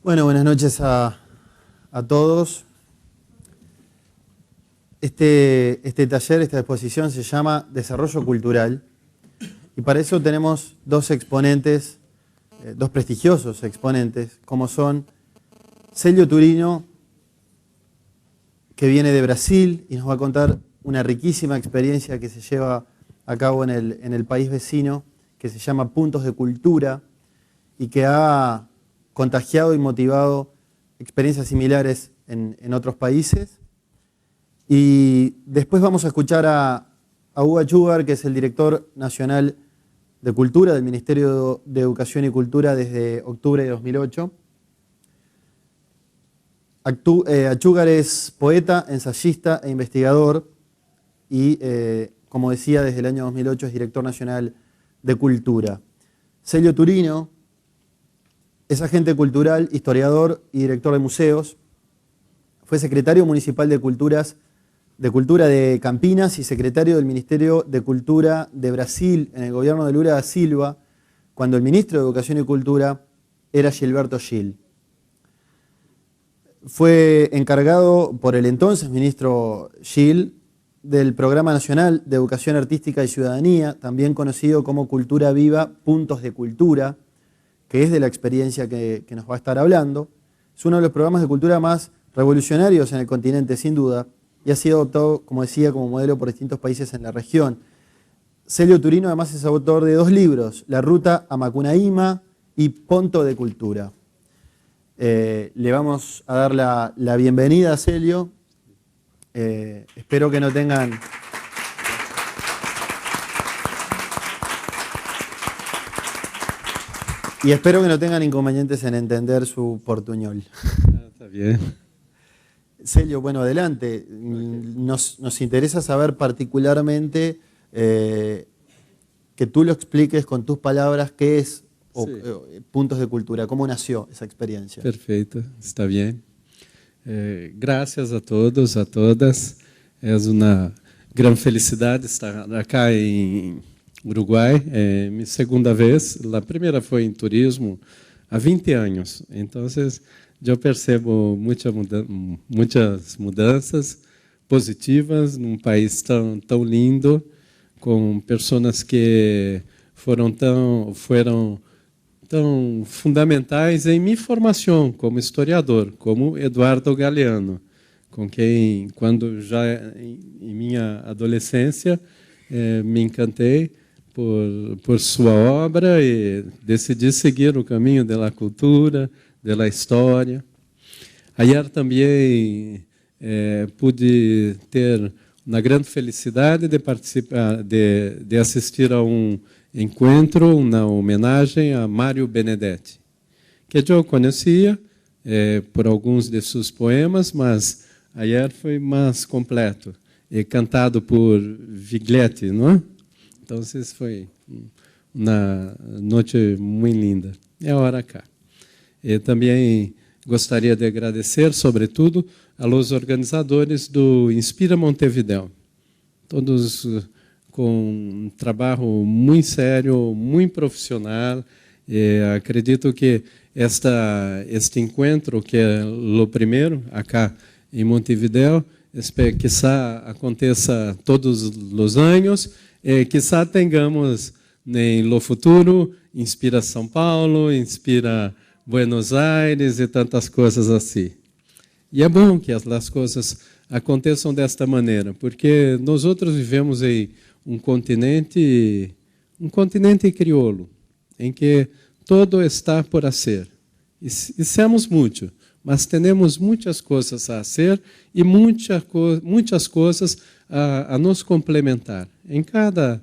Bueno, buenas noches a todos. Este taller, esta exposición se llama Desarrollo Cultural y para eso tenemos dos exponentes, dos prestigiosos exponentes, como son Célio Turino, que viene de Brasil y nos va a contar una riquísima experiencia que se lleva a cabo en el país vecino, que se llama Puntos de Cultura y que ha contagiado y motivado experiencias similares en otros países. Y después vamos a escuchar a Hugo Achúgar, que es el director nacional de Cultura del Ministerio de Educación y Cultura desde octubre de 2008. Achúgar es poeta, ensayista e investigador y, como decía, desde el año 2008 es director nacional de Cultura. Célio Turino es agente cultural, historiador y director de museos. Fue secretario municipal de Cultura de Campinas y secretario del Ministerio de Cultura de Brasil en el gobierno de Lula da Silva, cuando el ministro de Educación y Cultura era Gilberto Gil. Fue encargado por el entonces ministro Gil del Programa Nacional de Educación Artística y Ciudadanía, también conocido como Cultura Viva, Puntos de Cultura, que es de la experiencia que nos va a estar hablando. Es uno de los programas de cultura más revolucionarios en el continente, sin duda, y ha sido adoptado, como decía, como modelo por distintos países en la región. Célio Turino además es autor de dos libros, La Ruta a Macunaíma y Ponto de Cultura. Le vamos a dar la bienvenida a Célio. Espero que no tengan... Y espero que no tengan inconvenientes en entender su portuñol. Está bien. Célio, bueno, adelante. Nos interesa saber particularmente que tú lo expliques con tus palabras qué es Puntos de Cultura, cómo nació esa experiencia. Perfeito, está bien. Gracias a todos, a todas. Es una gran felicidad estar acá en Uruguai. É minha segunda vez. A primeira foi em turismo há 20 anos. Então, eu percebo muitas mudanças positivas num país tão lindo, com pessoas que foram tão fundamentais em minha formação como historiador, como Eduardo Galeano, com quem, quando já em minha adolescência, me encantei por sua obra e decidi seguir o caminho da cultura, da história. Ayer também pude ter uma grande felicidade de participar, de assistir a encontro, uma homenagem a Mário Benedetti, que eu conhecia por alguns de seus poemas, mas ayer foi mais completo, cantado por Viglietti, não é? Então, foi uma noite muito linda. É hora cá. E também gostaria de agradecer, sobretudo, aos organizadores do Inspira Montevideo. Todos com um trabalho muito sério, muito profissional. E acredito que este encontro, que é o primeiro acá em Montevideo, quizá aconteça todos os anos. Quizá tenhamos no futuro, inspira São Paulo, inspira Buenos Aires e tantas coisas assim. E é bom que as coisas aconteçam desta maneira, porque nós outros vivemos em um continente crioulo, em que todo está por fazer. E somos muito, mas temos muitas coisas a fazer e muitas coisas a nos complementar em cada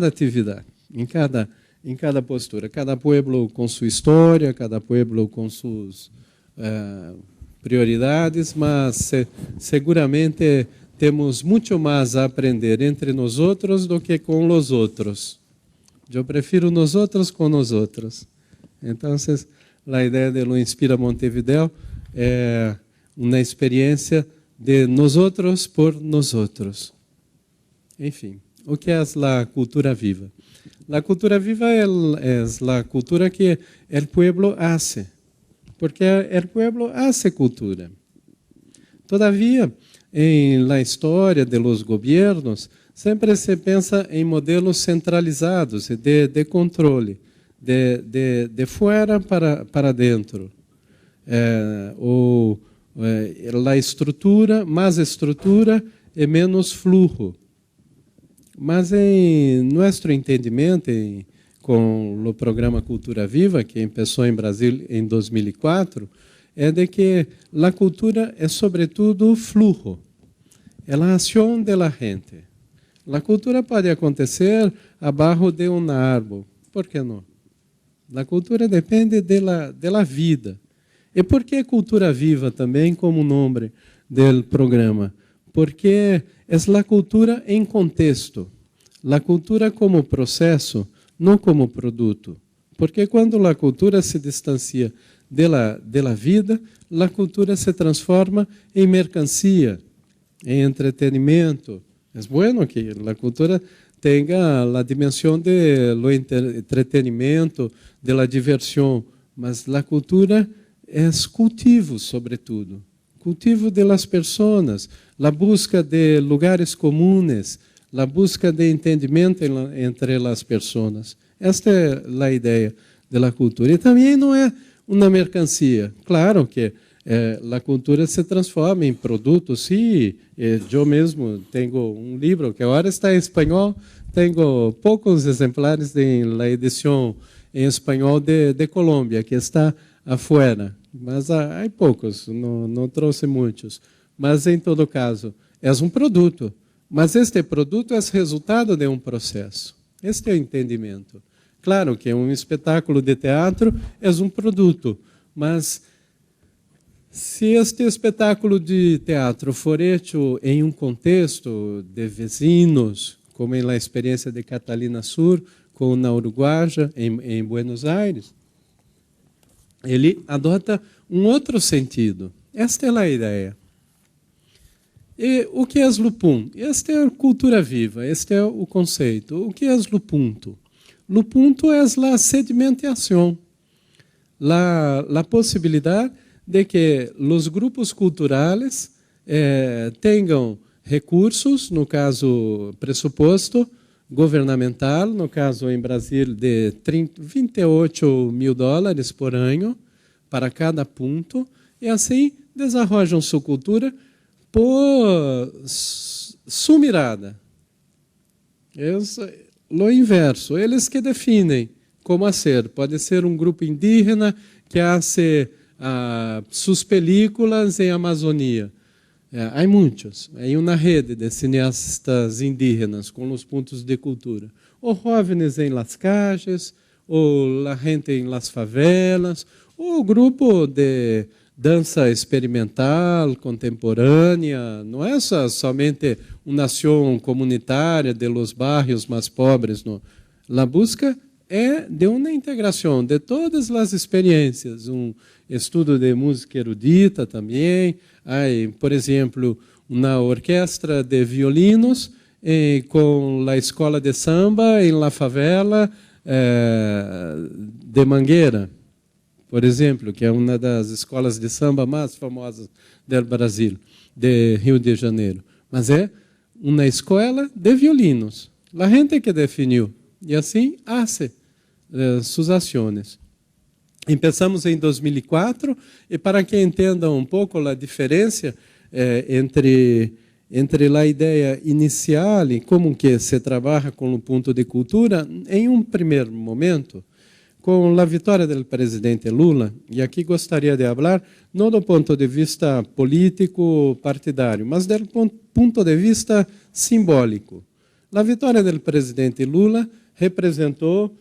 atividade, em cada postura. Cada pueblo com sua história, cada pueblo com suas prioridades, mas seguramente temos muito mais a aprender entre nós outros do que com os outros. Eu prefiro nós outros com nós outros. Então, a ideia do Inspira Montevideo é uma experiência de nós outros por nós outros. Enfim, o que é a cultura viva? A cultura viva é a cultura que o pueblo hace porque o pueblo hace cultura. Todavia, em la história de los gobiernos, sempre se pensa em modelos centralizados de controle, de fora para dentro. A estrutura, mais estrutura e menos flujo. Mas em nosso entendimento, com o programa Cultura Viva, que começou em Brasil em 2004, é de que a cultura é sobretudo flujo, é a ação da gente. A cultura pode acontecer abaixo de árvore, por que não? A cultura depende da vida. E por que cultura viva também como nome do programa? Porque é a cultura em contexto, a cultura como processo, não como produto. Porque quando a cultura se distancia da vida, a cultura se transforma em mercancia, em entretenimento. É bueno que a cultura tenha a dimensão do entretenimento, da diversão, mas a cultura é cultivo, sobretudo. Cultivo de las pessoas, a busca de lugares comunes, a busca de entendimento entre as pessoas. Esta é a ideia da cultura. E também não é uma mercancia. Claro que a cultura se transforma em produto. Sim, eu mesmo tenho livro que agora está em espanhol, tenho poucos exemplares na edição em espanhol de Colômbia, que está afuera, mas há poucos, não trouxe muitos. Mas, em todo caso, é produto. Mas este produto é resultado de processo. Este é o entendimento. Claro que espetáculo de teatro é produto, mas se este espetáculo de teatro for feito em contexto de vizinhos, como na experiência de Catalina Sur, com na Uruguaia, em Buenos Aires, ele adota outro sentido. Esta é a ideia. E o que é o punto? Esta é a cultura viva, este é o conceito. O que é o punto? O punto é a sedimentação, a possibilidade de que os grupos culturais tenham recursos, no caso pressuposto governamental, no caso em Brasil de $28 mil por ano para cada ponto, e assim desenvolvem sua cultura por sua mirada. É o inverso, eles que definem como ser. Pode ser grupo indígena que faz suas películas em Amazônia. Há muitos. Há uma rede de cineastas indígenas com os pontos de cultura. Ou jovens em las calles, ou a gente em las favelas, ou grupo de dança experimental, contemporânea. Não é somente uma ação comunitária de los barrios mais pobres. Não. A busca é de uma integração de todas as experiências. Estudo de música erudita também. Há, por exemplo, uma orquestra de violinos com a escola de samba em la favela de Mangueira, por exemplo, que é uma das escolas de samba mais famosas do Brasil, de Rio de Janeiro. Mas é uma escola de violinos. A gente que definiu. E assim, hace suas ações. Começamos em 2004, e para que entendam pouco a diferença entre a ideia inicial e como que se trabalha com o ponto de cultura, em primeiro momento, com a vitória do presidente Lula, e aqui gostaria de falar, não do ponto de vista político partidário, mas do ponto de vista simbólico. A vitória do presidente Lula representou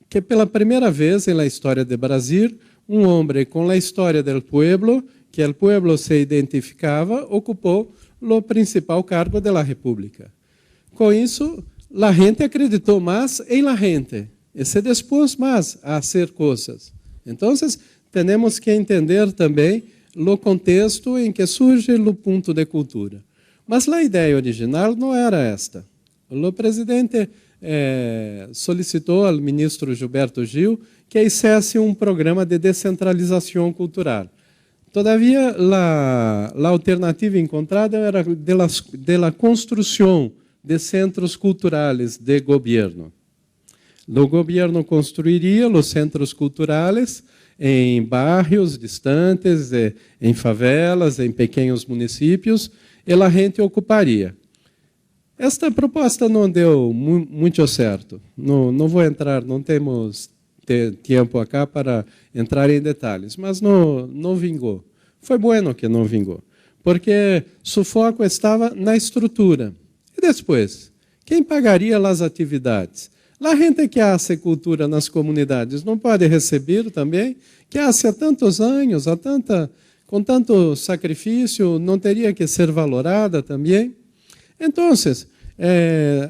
que pela primeira vez na história do Brasil, homem com a história do pueblo, que o pueblo se identificava, ocupou o principal cargo da República. Com isso, a gente acreditou mais em la gente e se dispôs mais a fazer coisas. Então, temos que entender também o contexto em que surge o ponto de cultura. Mas a ideia original não era esta. o presidente solicitou ao ministro Gilberto Gil que hicesse um programa de descentralização cultural. Todavia, a alternativa encontrada era de construção de centros culturais de governo. O governo construiria os centros culturais em bairros distantes, em favelas, em pequenos municípios, e a gente ocuparia. Esta proposta não deu muito certo. Não vou entrar, não temos tempo acá para entrar em detalhes, mas não vingou. Foi bueno que não vingou, porque o foco estava na estrutura. E depois, quem pagaria as atividades? A gente que hace cultura nas comunidades não pode receber também, que há tantos anos, com tanto sacrifício, não teria que ser valorada também? Então,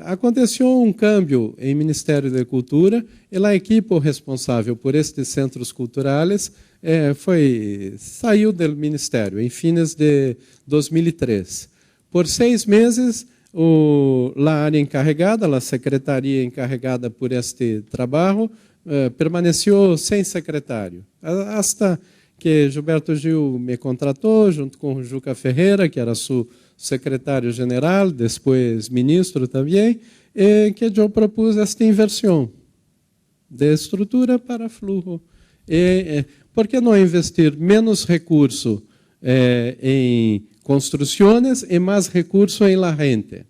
aconteceu um câmbio em Ministério da Cultura e a equipe responsável por estes centros culturais saiu do Ministério em fins de 2003. Por 6 meses, a área encarregada, a secretaria encarregada por este trabalho, permaneceu sem secretário, hasta que Gilberto Gil me contratou, junto com Juca Ferreira, que era seu secretário-geral, depois ministro também, e que eu propus esta inversão de estrutura para fluxo. Por que não investir menos recurso em construções e mais recurso em la gente?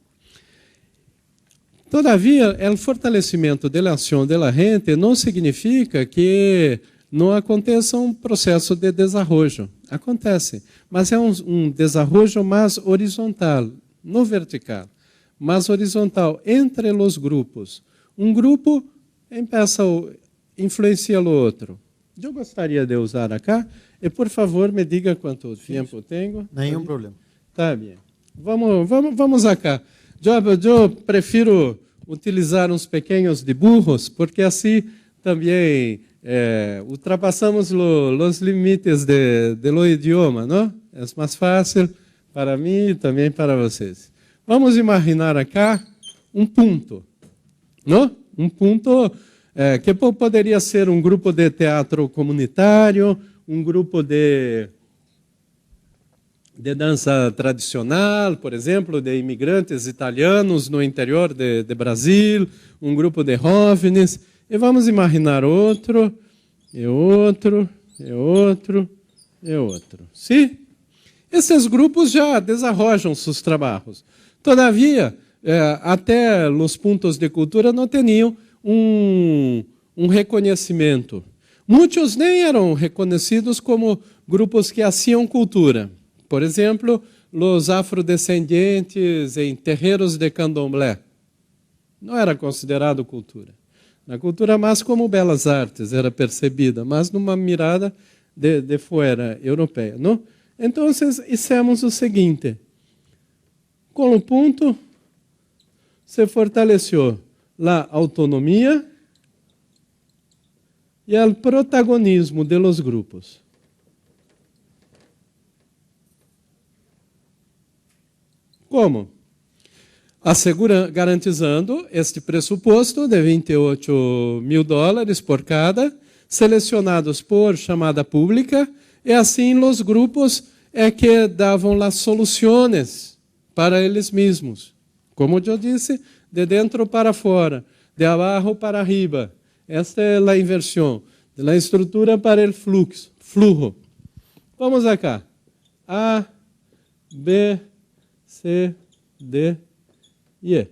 Todavia, o fortalecimento da ação da gente não significa que não aconteça um processo de desenvolvimento. Acontece, mas é um desenvolvimento mais horizontal, não vertical, mais horizontal entre os grupos. Um grupo influencia o outro. Eu gostaria de usar acá, e por favor me diga quanto tempo tenho. Nenhum problema. Tá bem. Vamos acá. Eu prefiro utilizar uns pequenos dibujos, porque assim também ultrapassamos os limites do idioma, não? É mais fácil para mim e também para vocês. Vamos imaginar acá um ponto, não? Um ponto que poderia ser um grupo de teatro comunitário, um grupo de dança tradicional, por exemplo, de imigrantes italianos no interior de Brasil, um grupo de jovens, e vamos imaginar outro, e outro, e outro, e outro. Sim? Esses grupos já desenvolvem seus trabalhos. Todavia, até os pontos de cultura não tinham um reconhecimento. Muitos nem eram reconhecidos como grupos que faziam cultura. Por exemplo, os afrodescendentes em terreiros de candomblé. Não era considerado cultura. Na cultura mais como belas artes era percebida, mas numa mirada de fora, europeia. Não? Então, fizemos o seguinte. Com o ponto, se fortaleceu a autonomia e o protagonismo dos grupos. Como? Garantizando este pressuposto de $28.000 por cada, selecionados por chamada pública, e assim os grupos que davam as soluções para eles mesmos. Como eu disse, de dentro para fora, de abaixo para arriba. Esta é a inversão, da estrutura para o fluxo. Vamos acá. A, B, C, D e E.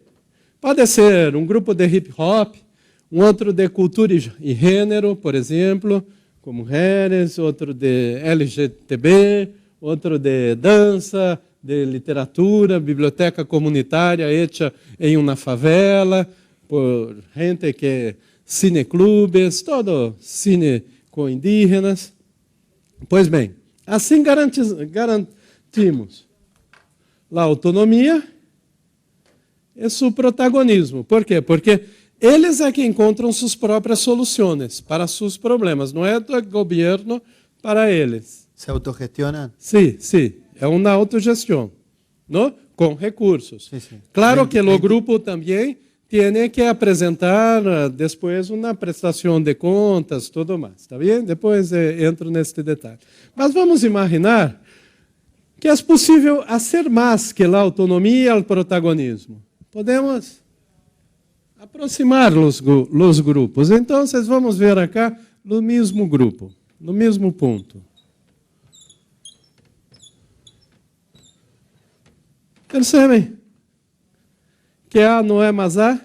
Pode ser um grupo de hip hop, um outro de cultura e gênero, por exemplo, como Heres, outro de LGTB, outro de dança, de literatura, biblioteca comunitária hecha em uma favela, por gente que cineclubes, todo cine com indígenas. Pois bem, assim garantimos a autonomia e seu protagonismo. Por quê? Porque eles é que encontram suas próprias soluções para seus problemas. Não é do governo para eles. ¿Se autogestionan? Sim, sim. É uma autogestão. ¿no? Con recursos. Sí, sí. Claro que o grupo também tem que apresentar depois uma prestação de contas, tudo mais, está bem? Depois entro neste detalhe. Mas vamos imaginar que é possível fazer mais que a autonomia e o protagonismo. Podemos aproximar os grupos. Então, vamos ver acá no mesmo grupo, no mesmo ponto. Percebem que A não é mais A?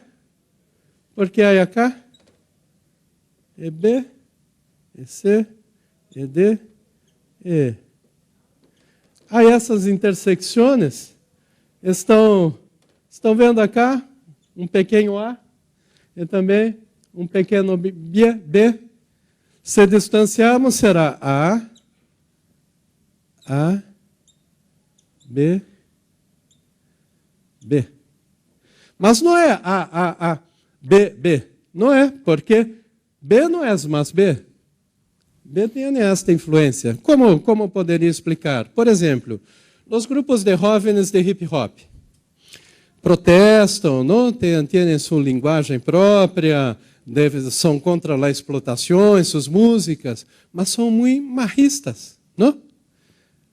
Porque A é K, é B, é C, é D, é E. Aí essas intersecções estão vendo acá um pequeno A e também um pequeno B. Se distanciarmos, será A, B, B. Mas não é A, B, B. Não é, porque B não é mais B. B tem esta influência. Como poderia explicar? Por exemplo, os grupos de jovens de hip hop protestam, não? Têm sua linguagem própria, são contra a explotação, suas músicas, mas são muito machistas, não?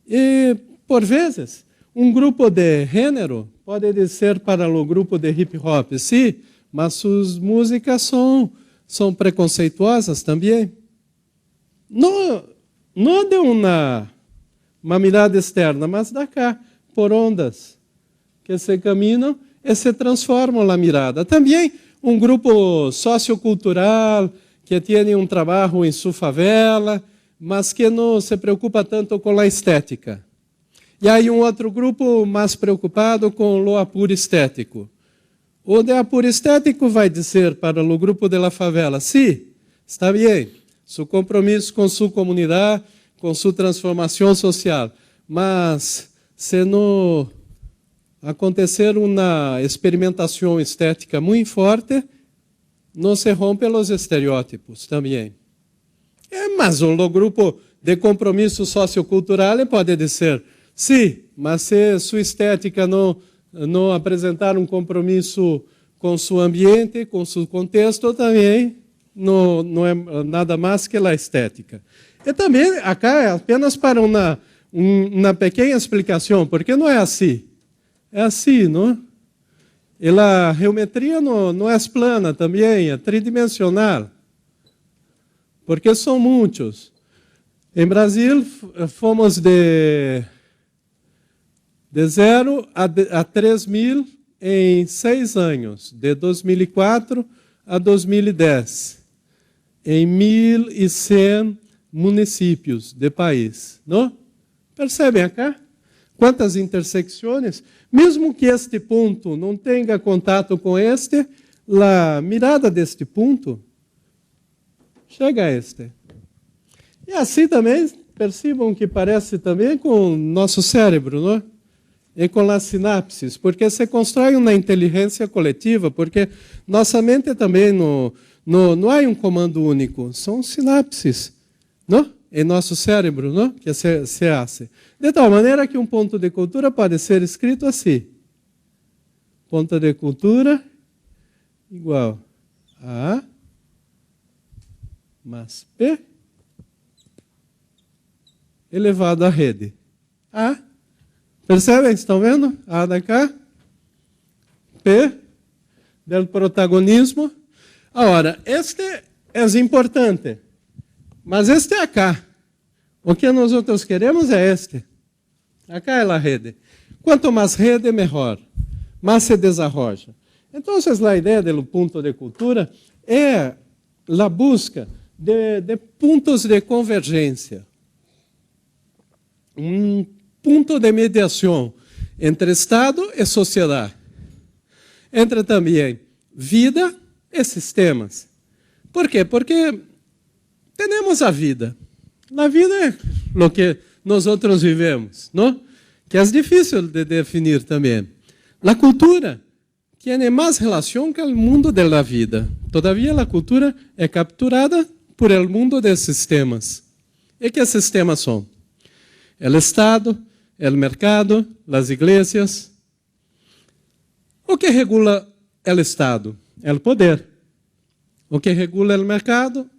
E, por vezes, um grupo de gênero pode ser para o grupo de hip hop, sim, mas suas músicas são preconceituosas também. Não de uma mirada externa, mas da cá, por ondas que se caminham e se transformam a mirada. Também um grupo sociocultural que tem um trabalho em sua favela, mas que não se preocupa tanto com a estética. E aí um outro grupo mais preocupado com o apuro estético. O de apuro estético vai dizer para o grupo de la favela, sim, está bem, seu compromisso com sua comunidade, com sua transformação social, mas se não acontecer uma experimentação estética muito forte, não se rompe os estereótipos também. Mas o grupo de compromisso sociocultural pode dizer, sim, mas se sua estética não apresentar um compromisso com seu ambiente, com seu contexto, também não é nada mais que a estética. E também, acá é apenas para uma pequena explicação, porque não é assim. É assim, não? E a geometria não é plana também, é tridimensional. Porque são muitos. Em Brasil, fomos de 0 a 3.000 em 6 anos, de 2004 a 2010, em 1.100 municípios do país. Não? Percebem acá? Quantas intersecções? Mesmo que este ponto não tenha contato com este, a mirada deste ponto chega a este. E assim também, percebam que parece também com o nosso cérebro, não? E com as sinapses, porque se constrói uma inteligência coletiva, porque nossa mente também não há um comando único, são sinapses, não? Em nosso cérebro, não? Que se hace. De tal maneira que um ponto de cultura pode ser escrito assim. Ponto de cultura igual a mais P elevado à rede. A. Percebem? Estão vendo? A da cá. P del protagonismo. Agora, este é importante. Mas este é acá. O que nós outros queremos é este. Acá é a rede. Quanto mais rede, melhor. Mais se desarrolla. Então, a ideia do ponto de cultura é a busca de pontos de convergência. Um ponto de mediação entre Estado e sociedade. Entre também vida e sistemas. Por quê? Porque temos a vida. A vida é o que nós outros vivemos, não? Que é difícil de definir também. A cultura tem mais relação com o mundo da vida. Todavia, a cultura é capturada por el mundo de sistemas. E que sistemas são? O Estado, o mercado, as igrejas. O que regula o Estado? O poder. O que regula o mercado?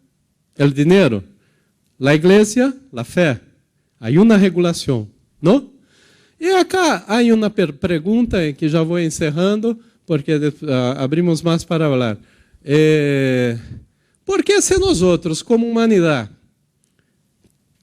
O dinheiro. A igreja, a fé. Há uma regulação, não? E acá há uma pergunta que já vou encerrando, porque abrimos mais para falar. Por que se nós outros, como humanidade,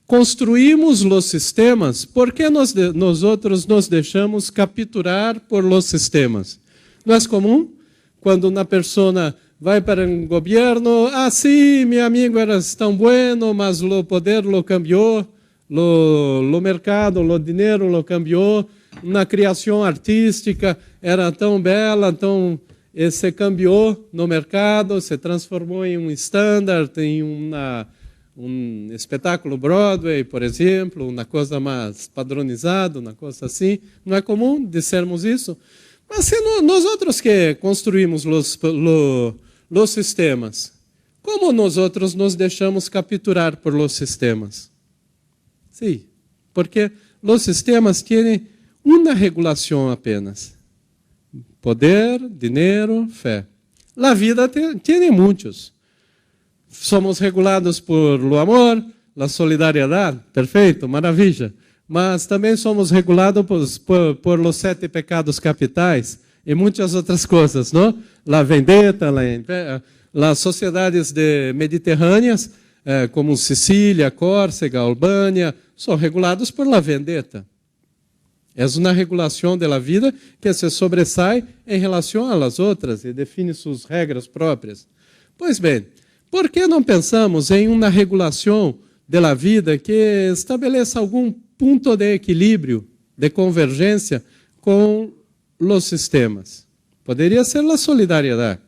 construímos os sistemas, por que nós outros nos deixamos capturar por los sistemas? Não é comum? Quando uma pessoa vai para um governo, sim, meu amigo era tão bueno, mas o poder lo cambiou, o mercado, o dinheiro lo cambiou, uma criação artística era tão bela, então se cambiou no mercado, se transformou em um standard, em um espetáculo Broadway, por exemplo, uma coisa mais padronizada, uma coisa assim. Não é comum dizermos isso? Mas se nós outros que construímos os sistemas, como nós outros nos deixamos capturar por los sistemas? Sim, porque os sistemas têm uma regulação apenas. Poder, dinheiro, fé. A vida tem muitos. Somos regulados por o amor, a solidariedade, perfeito, maravilha. Mas também somos regulados por os 7 pecados capitais e muitas outras coisas, não? A vendetta, as sociedades mediterrâneas, como Sicília, Córcega, Albânia, são regulados por la vendetta. É uma regulação da vida que se sobressai em relação às outras e define suas regras próprias. Pois bem, por que não pensamos em uma regulação da vida que estabeleça algum ponto de equilíbrio, de convergência com os sistemas? Poderia ser a solidariedade.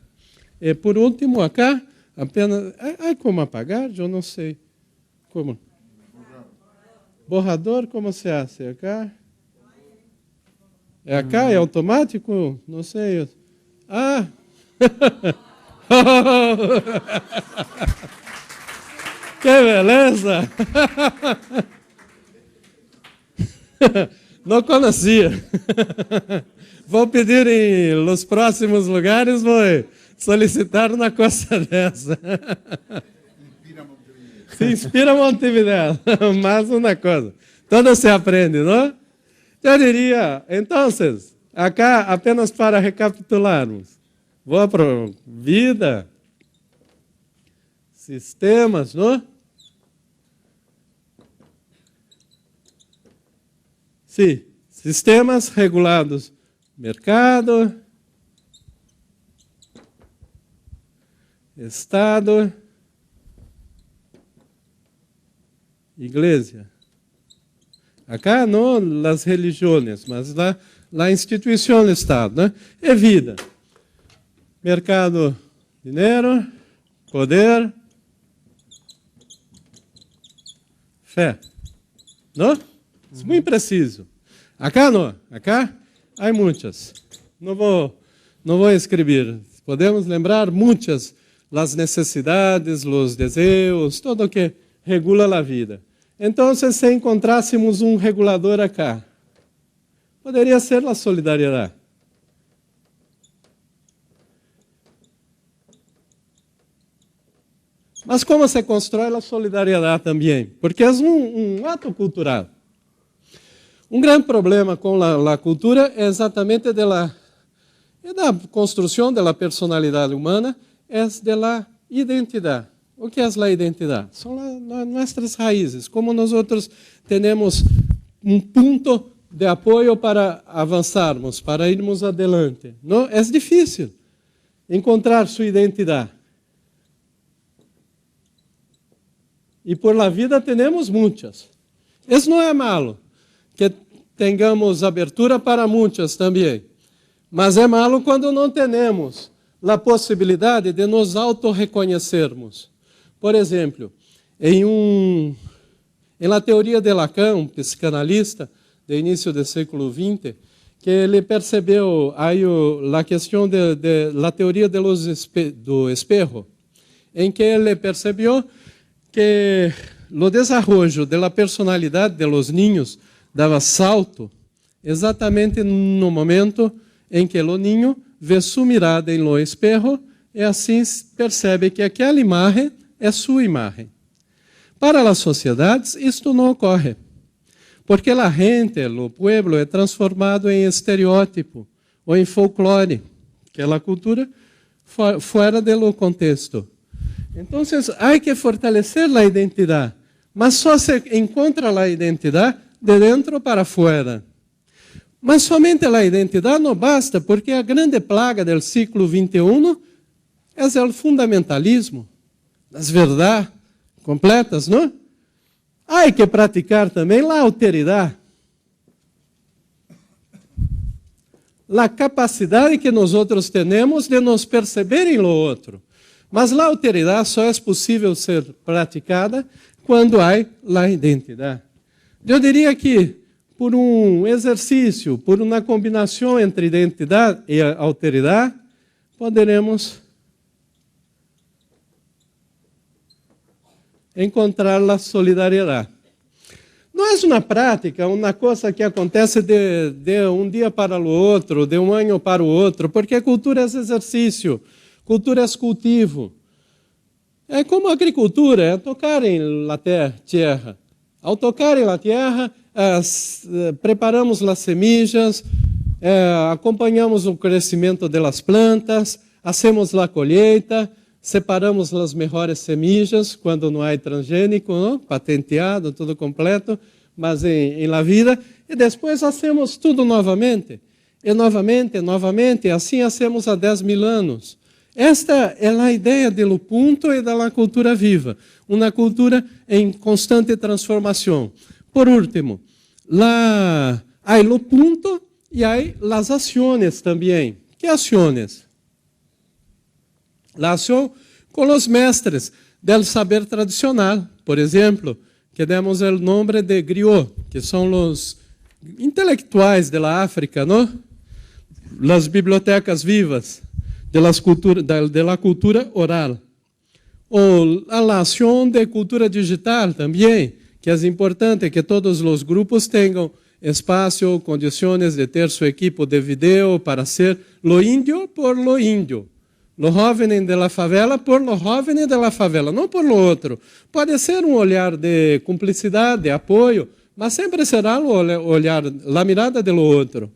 E por último, acá, apenas... como apagar? Eu não sei. Como? Borrador, como se hace acá? É acá? É automático? Não sei. Que beleza! Não conhecia. Vou pedir em los próximos lugares, vou solicitar uma coisa dessa. Se inspira Montevideo, mais uma coisa. Tudo se aprende, não? Eu diria, então, acá, apenas para recapitularmos, vou para vida, sistemas, não? Sim, sistemas regulados, mercado, Estado, igreja. Acá não as religiões, mas a instituição do Estado, né? É vida. Mercado, dinheiro, poder, fé. Não? É muito preciso. Acá não. Acá há muitas. Não vou escrever. Podemos lembrar muitas as necessidades, os desejos, tudo o que regula a vida. Então, se encontrássemos um regulador acá, poderia ser a solidariedade. Mas como se constrói a solidariedade também? Porque é um ato cultural. Um grande problema com a cultura é exatamente da construção da personalidade humana, é da identidade. O que é a identidade? São nossas raízes. Como nós outros temos um ponto de apoio para avançarmos, para irmos adelante. Não? É difícil encontrar sua identidade. E por la vida temos muitas. Isso não é malo, que tenhamos abertura para muitas também. Mas é malo quando não temos a possibilidade de nos autorreconhecermos. Por exemplo, em la teoria de Lacan, um psicanalista do início do século XX, que ele percebeu a questão da teoria do espejo, em que ele percebeu que o desenvolvimento da personalidade de los niños dava salto exatamente no momento em que o niño vê sua mirada em lo espejo e assim percebe que aquela imagem é sua imagem. Para as sociedades, isto não ocorre, porque a gente, o pueblo, é transformado em estereótipo ou em folclore, que é a cultura fora do contexto. Então, há que fortalecer a identidade, mas só se encontra a identidade de dentro para fora. Mas somente a identidade não basta, porque a grande plaga do século XXI é o fundamentalismo, as verdades completas, não? Há que praticar também a alteridade, a capacidade que nós outros temos de nos perceber em lo outro. Mas a alteridade só é possível ser praticada quando há a identidade. Eu diria que, por um exercício, por uma combinação entre identidade e alteridade, poderemos encontrar a solidariedade. Não é uma prática, uma coisa que acontece de um dia para o outro, de um ano para o outro, porque cultura é exercício, cultura é cultivo. É como a agricultura, é tocar em la terra. Ao tocar em la terra, preparamos as semillas, acompanhamos o crescimento das plantas, hacemos a colheita, separamos as melhores semillas quando não há transgênico, não? Patenteado, tudo completo, mas em la vida, e depois hacemos tudo novamente, e novamente, assim hacemos há 10.000 anos. Esta é a ideia do ponto e da cultura viva, uma cultura em constante transformação. Por último, há o ponto e há as ações também. Que ações? A ação com os mestres do saber tradicional, por exemplo, que demos o nome de griot, que são os intelectuais da África, não? As bibliotecas vivas da cultura oral. Ou a ação de cultura digital também, que é importante que todos os grupos tenham espaço, condições de ter seu equipo de vídeo para ser lo índio por lo índio. Lo jovem de la favela por lo jovem de la favela, não por lo outro. Pode ser um olhar de cumplicidade, de apoio, mas sempre será o olhar, a mirada do outro.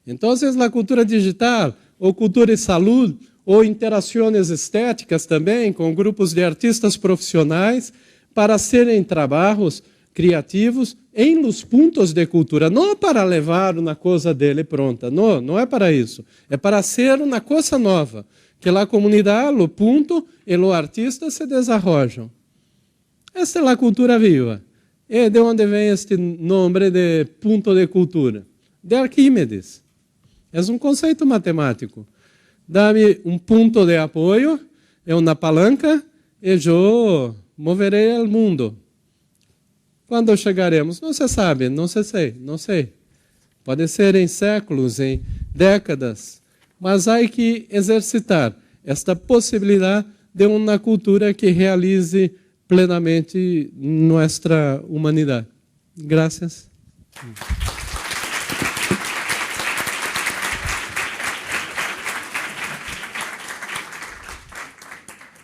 Então, a cultura digital, ou cultura e saúde, ou interações estéticas também, com grupos de artistas profissionais, para serem trabalhos criativos em los pontos de cultura, não para levar uma coisa dele pronta, não é para isso, é para ser uma coisa nova, que a comunidade, o ponto e o artista se desenvolvam. Esta é a cultura viva. E de onde vem este nome de ponto de cultura? De Arquímedes. É um conceito matemático. Dá-me um ponto de apoio, é uma palanca, e eu moverei o mundo. Quando chegaremos? Não se sabe, não sei. Pode ser em séculos, em décadas, mas há que exercitar esta possibilidade de uma cultura que realize plenamente nossa humanidade. Graças.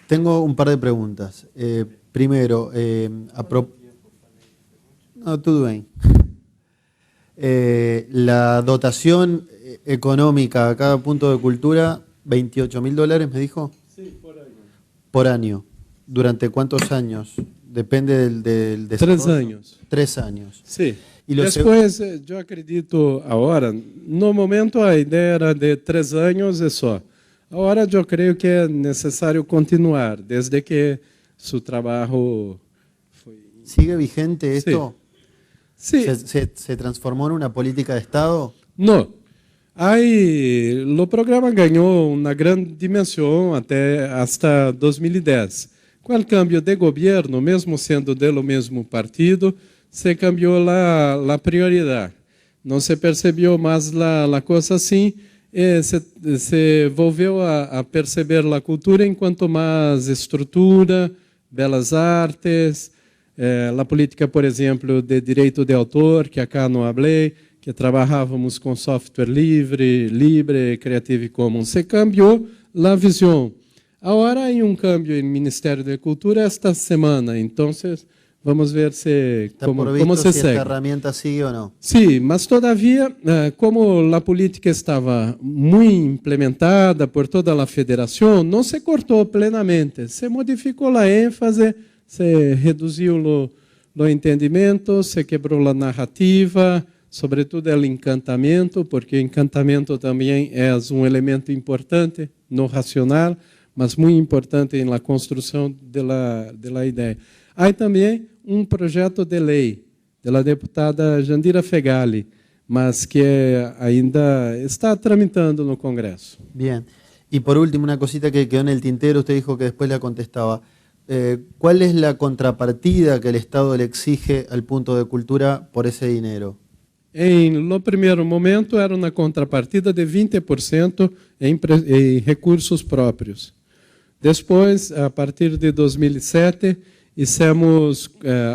Tengo un par de preguntas. Primero, no, tudo bem. La dotación económica a cada punto de cultura, $28.000, me dijo. Sí, por año. Por año. ¿Durante cuántos años? Depende del desarrollo. 3 años. 3 años. Sí. Depois, eu acredito, agora, no momento a ideia era de 3 anos e só. Agora eu creio que é necessário continuar, desde que seu trabalho foi... ¿Sigue vigente esto? Sí. ¿Se transformó en una política de Estado? Não. Aí, o programa ganhou uma grande dimensão hasta 2010. Com o câmbio de governo, mesmo sendo do mesmo partido, se cambiou a prioridade. Não se percebeu mais a coisa assim, e se volveu a perceber a cultura enquanto mais estrutura, belas artes, a política, por exemplo, de direito de autor, que acá não falei, que trabalhávamos com software livre, Creative Commons. Se cambiou a visão. Agora há câmbio no Ministério da Cultura esta semana, então vamos ver como se segue. Esta herramienta sigue ou não? Sim, mas todavia, como a política estava muito implementada por toda a federação, não se cortou plenamente, se modificou a ênfase, se reduziu o entendimento, se quebrou a narrativa, sobretudo o encantamento, porque o encantamento também é elemento importante no racional, mas muito importante na construção da ideia. Há também projeto de lei da deputada Jandira Fegali, mas que ainda está tramitando no Congresso. Bien. Y por último, una cosita que quedó en el tintero, usted dijo que después la contestaba. ¿Cuál es la contrapartida que el Estado le exige al Punto de Cultura por ese dinero? No primeiro momento, era uma contrapartida de 20% em recursos próprios. Depois, a partir de 2007, fizemos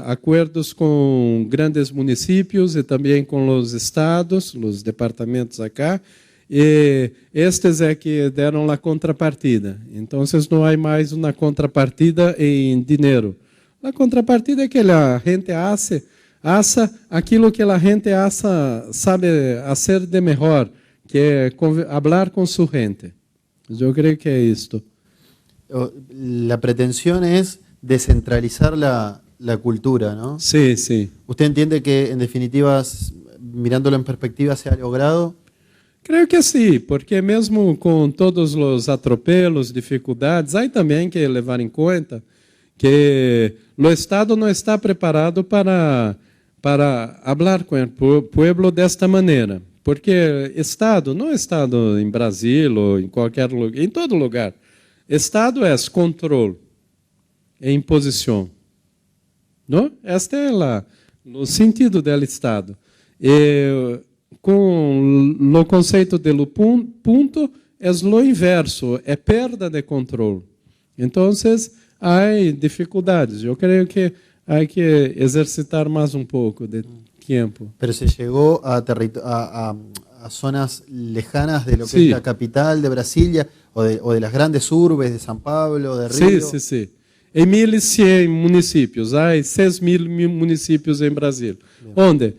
acordos com grandes municípios e também com os estados, os departamentos acá, e estes é que deram a contrapartida. Então, não há mais uma contrapartida em dinheiro. A contrapartida é que a gente hace aquilo que a gente sabe fazer de melhor, que é falar com sua gente. Eu creio que é isto. La pretensión es descentralizar la cultura, ¿no? Sí, sí. ¿Usted entiende que, en definitiva, mirándolo en perspectiva, se ha logrado? Creio que sim, porque mesmo com todos os atropelos, dificuldades, há também que levar em conta que o Estado não está preparado para falar com o povo desta maneira. Porque Estado, não Estado em Brasil ou em qualquer lugar, em todo lugar, Estado é controle, é imposição. Não? Este é o sentido do Estado. E, com o conceito do ponto, é o inverso, é perda de controle. Então, há dificuldades. Eu creio que há que exercitar mais pouco de tempo. Pero se chegou a zonas lejanas de lo que es la capital de Brasilia o de las grandes urbes de São Paulo, de Rio. Sim, sim. Em 1.100 municípios, há 6.000 municípios em Brasil. Onde?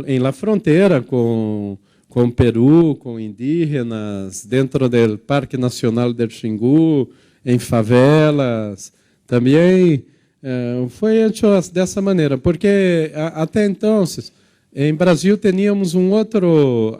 Em la fronteira com Peru, com indígenas, dentro do Parque Nacional del Xingu, em favelas. Também foi hecho dessa maneira, porque até então, em Brasil, tínhamos um outro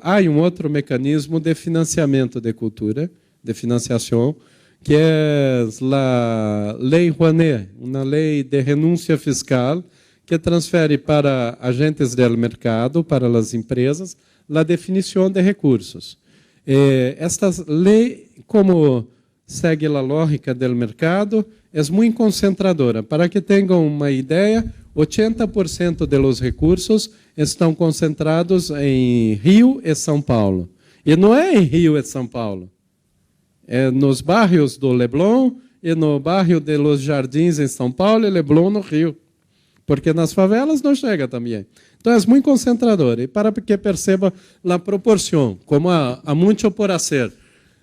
mecanismo de financiamento de cultura, de financiação, que é a Lei Rouanet, uma lei de renúncia fiscal que transfere para agentes do mercado, para as empresas, a definição de recursos. Esta lei, como segue a lógica do mercado, é muito concentradora. Para que tenham uma ideia, 80% dos recursos estão concentrados em Rio e São Paulo. E não é em Rio e São Paulo. É nos bairros do Leblon e no bairro de Los Jardins, em São Paulo, e Leblon, no Rio. Porque nas favelas não chega também. Então, é muito concentrador. E para que perceba a proporção, como há muito por fazer.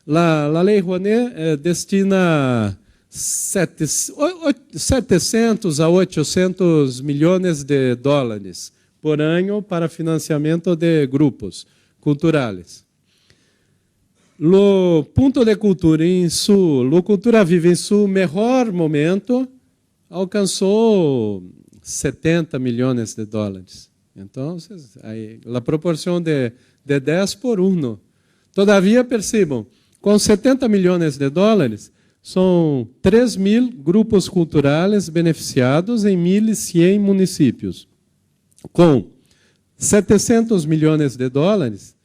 A Lei Rouanet destina 700 a 800 milhões de dólares por ano para financiamento de grupos culturais. O Ponto de Cultura o Cultura Viva em seu melhor momento, alcançou 70 milhões de dólares. Então, a proporção de 10 por 1. Todavia, percebam, com 70 milhões de dólares, são 3.000 grupos culturais beneficiados em 1.100 municípios. Com 700 milhões de dólares,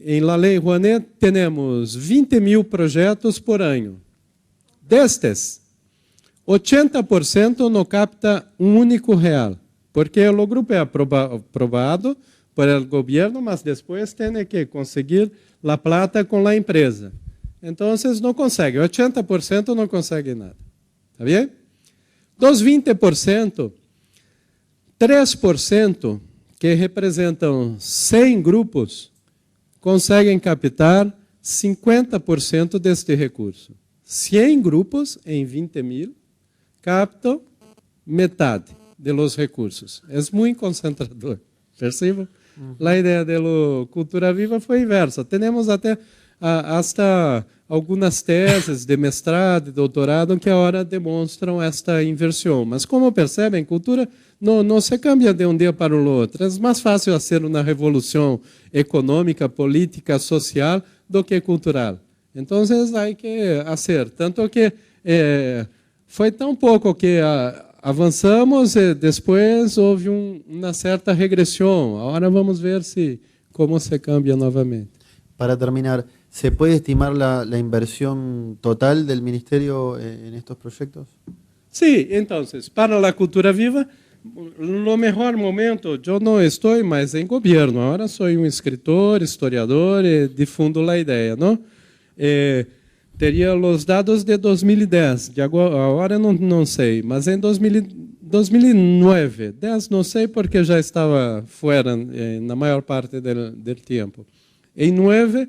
em La Lei Rouanet, temos 20.000 projetos por ano. Destes, 80% não capta único real, porque o grupo é aprovado por el governo, mas depois tem que conseguir a plata com a empresa. Então, não consegue. 80% não consegue nada. Tá bem? Dos 20%, 3%, que representam 100 grupos, conseguem captar 50% deste recurso. 100 grupos em 20 mil captam metade de los recursos. É muito concentrador, percebam? A ideia da Cultura Viva foi inversa. Temos até hasta algumas teses de mestrado e doutorado que agora demonstram esta inversão. Mas, como percebem, cultura não se cambia de um dia para o outro. É mais fácil fazer uma revolução econômica, política, social do que cultural. Então, há que fazer. Tanto que foi tão pouco que avançamos e depois houve uma certa regressão. Agora vamos ver como se cambia novamente. Para terminar, ¿se puede estimar la inversión total del Ministerio en estos proyectos? Sí, entonces, para la Cultura Viva, no mejor momento, yo no estoy más en gobierno, ahora soy un escritor, historiador y difundo la idea, ¿no? Teria os dados de 2010, de agora não sei, mas em 2009, 10 não sei porque já estava fora na maior parte do tempo. Em 9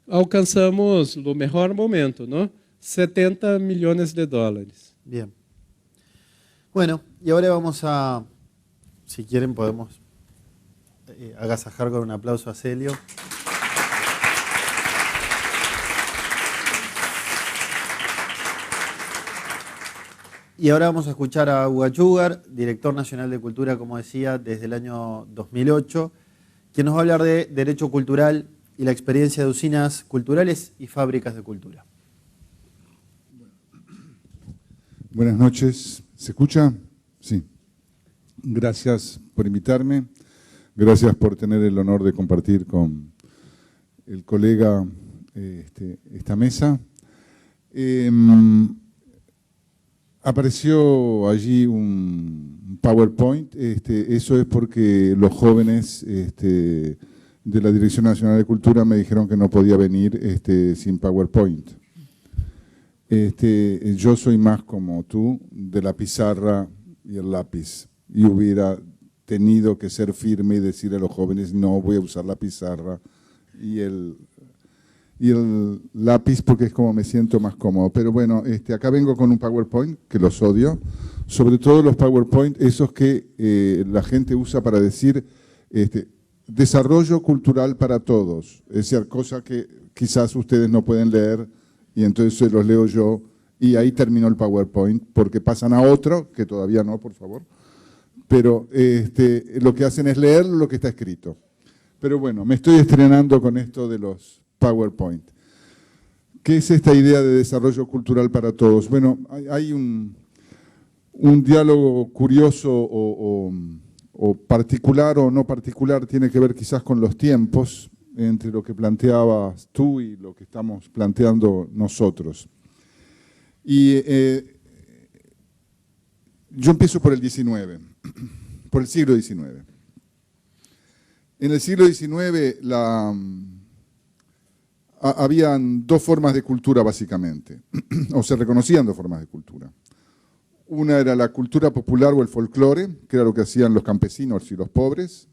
alcançamos o melhor momento, ¿no? 70 millones de dólares. Bien. Bueno, y ahora vamos a, si quieren podemos agasajar con un aplauso a Celio. Y ahora vamos a escuchar a Hugo Achúcar, director nacional de Cultura, como decía, desde el año 2008, quien nos va a hablar de derecho cultural y la experiencia de usinas culturales y fábricas de cultura. Buenas noches. ¿Se escucha? Sí. Gracias por invitarme. Gracias por tener el honor de compartir con el colega esta mesa. Apareció allí un PowerPoint, eso es porque los jóvenes de la Dirección Nacional de Cultura me dijeron que no podía venir sin PowerPoint. Yo soy más como tú, de la pizarra y el lápiz, y hubiera tenido que ser firme y decir a los jóvenes, no voy a usar la pizarra y el lápiz porque es como me siento más cómodo. Pero bueno, acá vengo con un PowerPoint, que los odio, sobre todo los PowerPoint, esos que la gente usa para decir desarrollo cultural para todos, es decir, cosa que quizás ustedes no pueden leer y entonces se los leo yo y ahí terminó el PowerPoint porque pasan a otro, que todavía no, por favor, pero lo que hacen es leer lo que está escrito. Pero bueno, me estoy estrenando con esto de los PowerPoint. ¿Qué es esta idea de desarrollo cultural para todos? Bueno, hay un diálogo curioso o particular o no particular, tiene que ver quizás con los tiempos entre lo que planteabas tú y lo que estamos planteando nosotros. Y yo empiezo por el XIX, por el siglo XIX. En el siglo XIX habían dos formas de cultura básicamente, o se reconocían dos formas de cultura. Una era la cultura popular o el folclore, que era lo que hacían los campesinos y los pobres,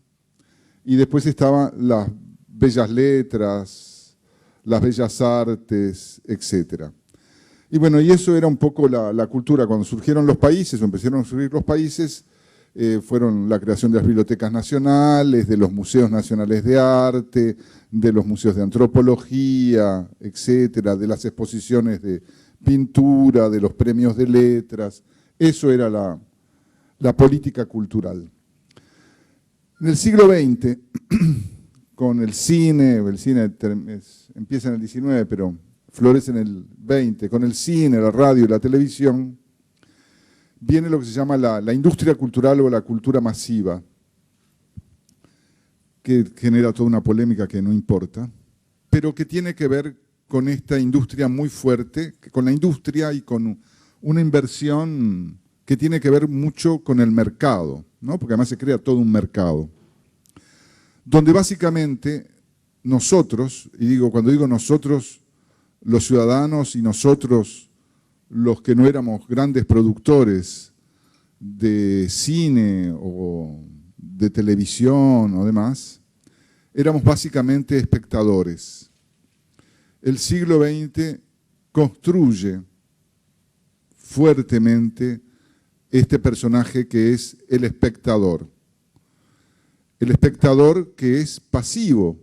y después estaban las bellas letras, las bellas artes, etc. Y bueno, y eso era un poco la cultura. Cuando surgieron los países, o empezaron a surgir los países, fueron la creación de las bibliotecas nacionales, de los museos nacionales de arte, de los museos de antropología, etcétera, de las exposiciones de pintura, de los premios de letras. Eso era la política cultural. En el siglo XX, con el cine empieza en el XIX, pero florece en el XX, con el cine, la radio y la televisión, viene lo que se llama la industria cultural o la cultura masiva, que genera toda una polémica que no importa, pero que tiene que ver con esta industria muy fuerte, con la industria y con una inversión que tiene que ver mucho con el mercado, ¿no? Porque además se crea todo un mercado, donde básicamente nosotros, y cuando digo nosotros, los ciudadanos y nosotros, los que no éramos grandes productores de cine o de televisión o demás, éramos básicamente espectadores. El siglo XX construye fuertemente este personaje que es el espectador. El espectador que es pasivo,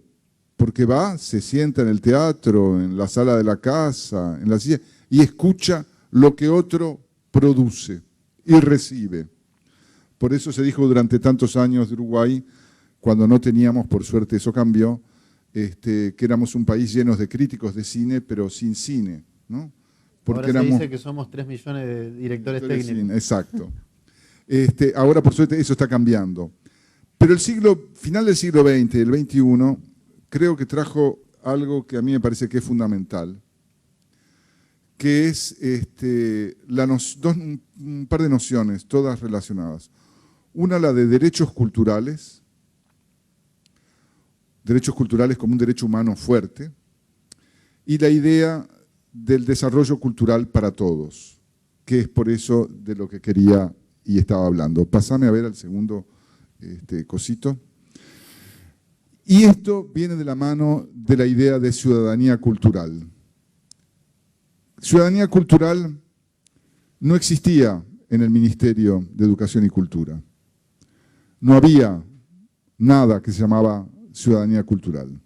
porque va, se sienta en el teatro, en la sala de la casa, en la silla, y escucha lo que otro produce y recibe. Por eso se dijo durante tantos años de Uruguay, cuando no teníamos, por suerte eso cambió, que éramos un país lleno de críticos de cine, pero sin cine, ¿no? Porque ahora se dice que somos 3 millones de directores técnicos. Cine, exacto. Ahora, por suerte, eso está cambiando. Pero el final del siglo XX, el XXI, creo que trajo algo que a mí me parece que es fundamental, que es un par de nociones, todas relacionadas. Una, la de derechos culturales como un derecho humano fuerte, y la idea del desarrollo cultural para todos, que es por eso de lo que quería y estaba hablando. Pásame a ver al segundo cosito. Y esto viene de la mano de la idea de ciudadanía cultural. Ciudadanía cultural no existía en el Ministerio de Educación y Cultura. No había nada que se llamaba ciudadanía cultural.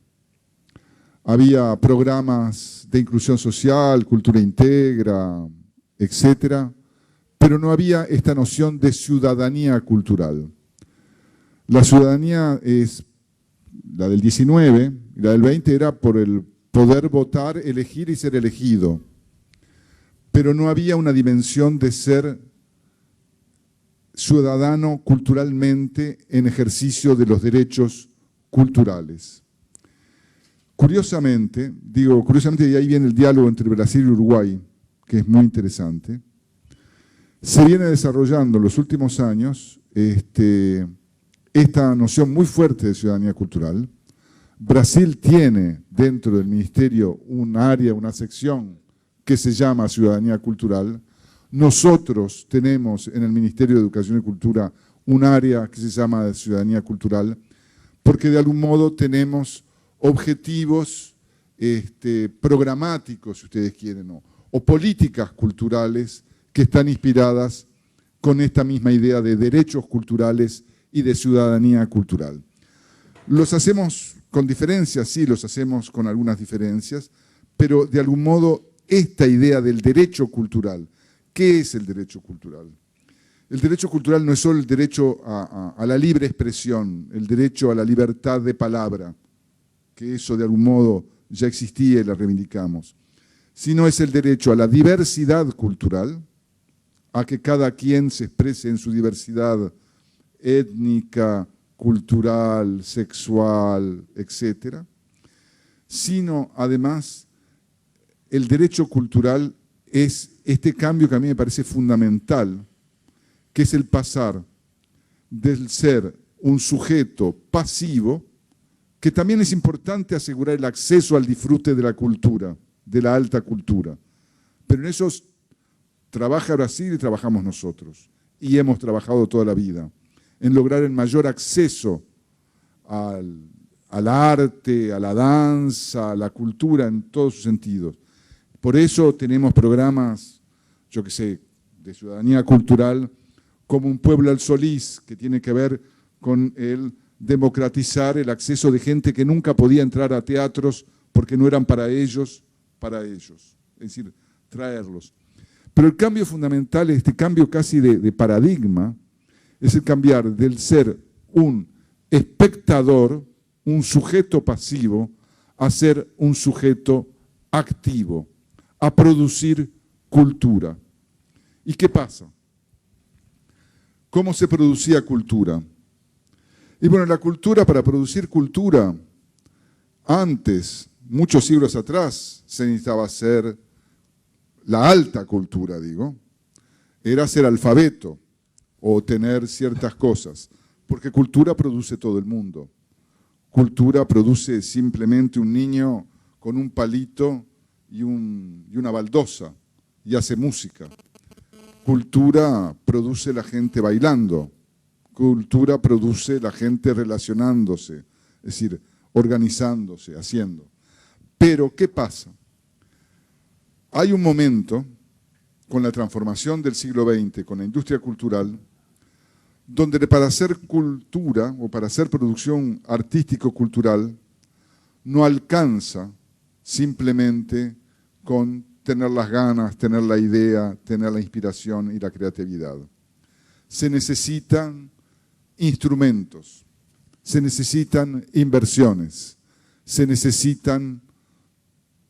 Había programas de inclusión social, cultura íntegra, etcétera, pero no había esta noción de ciudadanía cultural. La ciudadanía es la del 19 y la del 20 era por el poder votar, elegir y ser elegido. Pero no había una dimensión de ser ciudadano culturalmente en ejercicio de los derechos culturales. Curiosamente, y ahí viene el diálogo entre Brasil y Uruguay, que es muy interesante, se viene desarrollando en los últimos años esta noción muy fuerte de ciudadanía cultural. Brasil tiene dentro del ministerio un área, una sección que se llama ciudadanía cultural. Nosotros tenemos en el Ministerio de Educación y Cultura un área que se llama ciudadanía cultural, porque de algún modo tenemos objetivos programáticos, si ustedes quieren, o políticas culturales que están inspiradas con esta misma idea de derechos culturales y de ciudadanía cultural. Los hacemos con diferencias, sí, los hacemos con algunas diferencias, pero de algún modo esta idea del derecho cultural. ¿Qué es el derecho cultural? El derecho cultural no es solo el derecho a la libre expresión, el derecho a la libertad de palabra, que eso de algún modo ya existía y la reivindicamos, sino es el derecho a la diversidad cultural, a que cada quien se exprese en su diversidad étnica, cultural, sexual, etc. Sino, además, el derecho cultural es este cambio que a mí me parece fundamental, que es el pasar del ser un sujeto pasivo, que también es importante asegurar el acceso al disfrute de la cultura, de la alta cultura. Pero en eso trabaja Brasil y trabajamos nosotros. Y hemos trabajado toda la vida en lograr el mayor acceso al arte, a la danza, a la cultura en todos sus sentidos. Por eso tenemos programas, yo qué sé, de ciudadanía cultural, como Un Pueblo al Solís, que tiene que ver con el democratizar el acceso de gente que nunca podía entrar a teatros porque no eran para ellos, es decir, traerlos. Pero el cambio fundamental, este cambio casi de paradigma, es el cambiar del ser un espectador, un sujeto pasivo, a ser un sujeto activo, a producir cultura. ¿Y qué pasa? ¿Cómo se producía cultura? Y bueno, la cultura, para producir cultura, antes, muchos siglos atrás, se necesitaba hacer la alta cultura, era ser alfabeto o tener ciertas cosas, porque cultura produce todo el mundo. Cultura produce simplemente un niño con un palito y una baldosa y hace música. cultura produce la gente bailando, cultura produce la gente relacionándose, es decir, organizándose, haciendo. Pero, ¿qué pasa? Hay un momento, con la transformación del siglo XX, con la industria cultural, donde para hacer cultura o para hacer producción artístico-cultural no alcanza simplemente con tener las ganas, tener la idea, tener la inspiración y la creatividad. Se necesitan instrumentos, se necesitan inversiones, se necesitan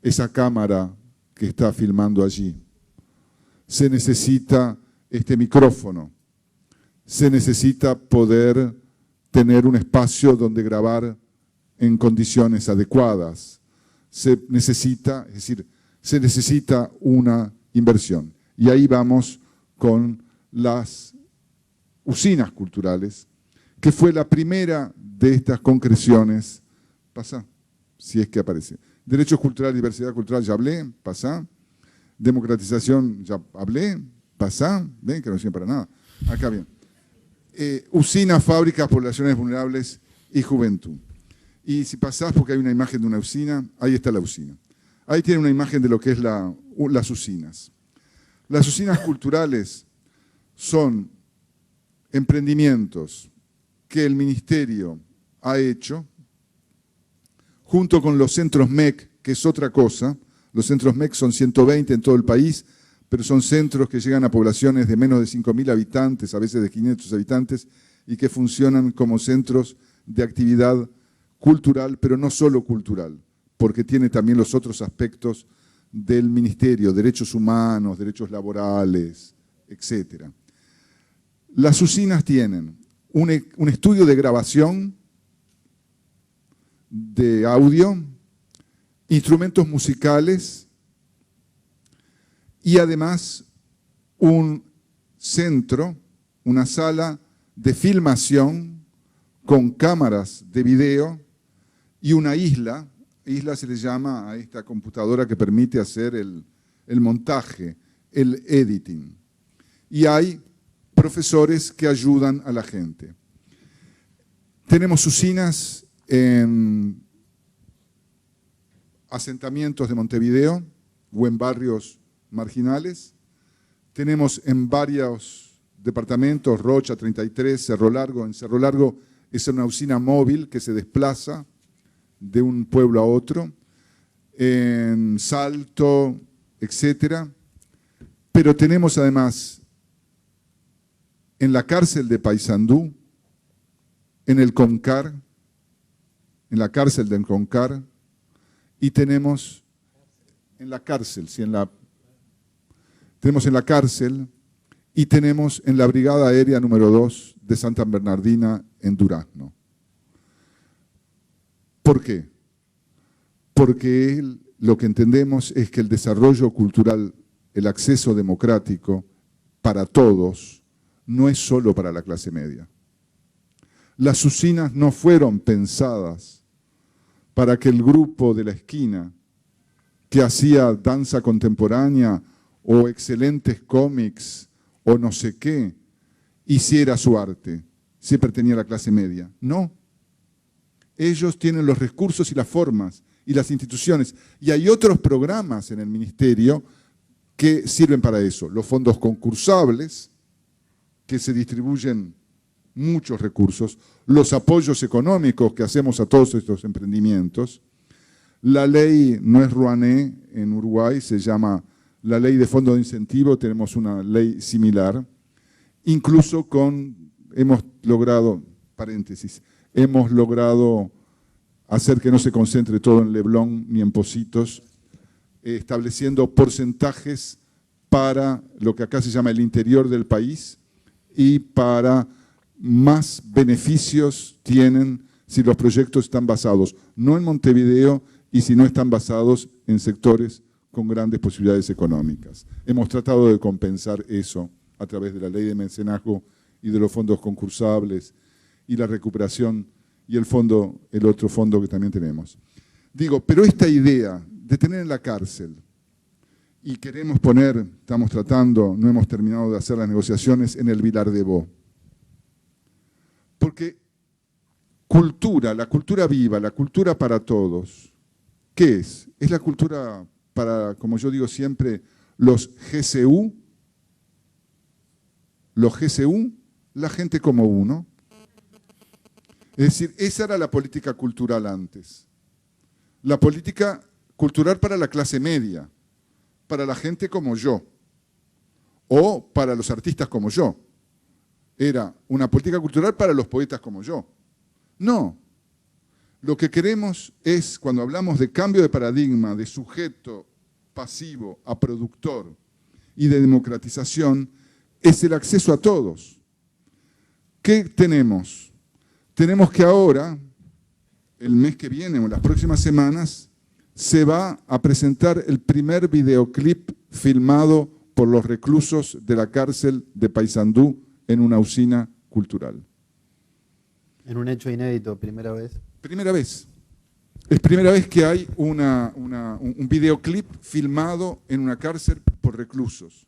esa cámara que está filmando allí, se necesita este micrófono, se necesita poder tener un espacio donde grabar en condiciones adecuadas, se necesita, es decir, se necesita una inversión. Y ahí vamos con las usinas culturales, que fue la primera de estas concreciones. Pasa, si es que aparece. Derechos culturales, diversidad cultural, ya hablé, pasa. Democratización, ya hablé, pasa. Ven que no sirve para nada. Acá bien. Usinas, fábricas, poblaciones vulnerables y juventud. Y si pasás, porque hay una imagen de una usina, ahí está la usina. Ahí tiene una imagen de lo que es las usinas. Las usinas culturales son emprendimientos que el Ministerio ha hecho junto con los centros MEC, que es otra cosa. Los centros MEC son 120 en todo el país, pero son centros que llegan a poblaciones de menos de 5.000 habitantes, a veces de 500 habitantes, y que funcionan como centros de actividad cultural, pero no solo cultural, porque tiene también los otros aspectos del Ministerio, derechos humanos, derechos laborales, etc. Las usinas tienen un estudio de grabación de audio, instrumentos musicales y además un centro, una sala de filmación con cámaras de video y una isla se le llama a esta computadora que permite hacer el montaje, el editing. Y hay profesores que ayudan a la gente. Tenemos usinas en asentamientos de Montevideo o en barrios marginales. Tenemos en varios departamentos, Rocha 33, Cerro Largo. En Cerro Largo es una usina móvil que se desplaza de un pueblo a otro, en Salto, etc. Pero tenemos además en la cárcel de Paysandú, en el Concar, en la cárcel del Concar, y tenemos en la cárcel, tenemos en la cárcel y tenemos en la Brigada Aérea número 2 de Santa Bernardina en Durazno. ¿Por qué? Porque lo que entendemos es que el desarrollo cultural, el acceso democrático para todos, no es solo para la clase media. Las usinas no fueron pensadas para que el grupo de la esquina que hacía danza contemporánea o excelentes cómics o no sé qué, hiciera su arte, siempre tenía la clase media. No. Ellos tienen los recursos y las formas y las instituciones. Y hay otros programas en el Ministerio que sirven para eso. Los fondos concursables, que se distribuyen muchos recursos, los apoyos económicos que hacemos a todos estos emprendimientos. La ley no es Rouanet en Uruguay, se llama la ley de fondo de incentivo, tenemos una ley similar. Incluso hemos logrado, paréntesis, hemos logrado hacer que no se concentre todo en Leblon ni en Pocitos, estableciendo porcentajes para lo que acá se llama el interior del país y para más beneficios tienen si los proyectos están basados no en Montevideo y si no están basados en sectores con grandes posibilidades económicas. Hemos tratado de compensar eso a través de la ley de mecenazgo y de los fondos concursables y la recuperación y el otro fondo que también tenemos. Digo, pero esta idea de tener en la cárcel y queremos poner, estamos tratando, no hemos terminado de hacer las negociaciones en el Vilar de Bo. Porque cultura, la cultura viva, la cultura para todos, ¿qué es? Es la cultura para, como yo digo siempre, los GCU, la gente como uno. Es decir, esa era la política cultural antes. La política cultural para la clase media, para la gente como yo, o para los artistas como yo. Era una política cultural para los poetas como yo. No. Lo que queremos es, cuando hablamos de cambio de paradigma, de sujeto pasivo a productor y de democratización, es el acceso a todos. ¿Qué tenemos? Tenemos que ahora, el mes que viene o en las próximas semanas, se va a presentar el primer videoclip filmado por los reclusos de la cárcel de Paysandú en una usina cultural. En un hecho inédito, primera vez. Primera vez. Es primera vez que hay un videoclip filmado en una cárcel por reclusos.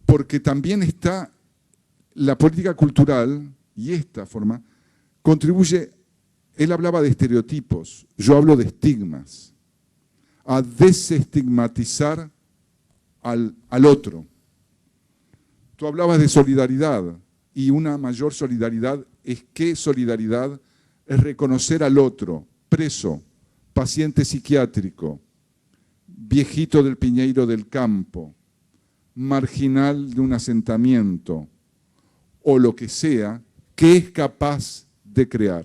Porque también está la política cultural, y esta forma, contribuye, él hablaba de estereotipos, yo hablo de estigmas, a desestigmatizar al otro. Tú hablabas de solidaridad, y una mayor solidaridad es ¿qué solidaridad? Es reconocer al otro, preso, paciente psiquiátrico, viejito del Piñeiro del Campo, marginal de un asentamiento, o lo que sea, que es capaz de crear.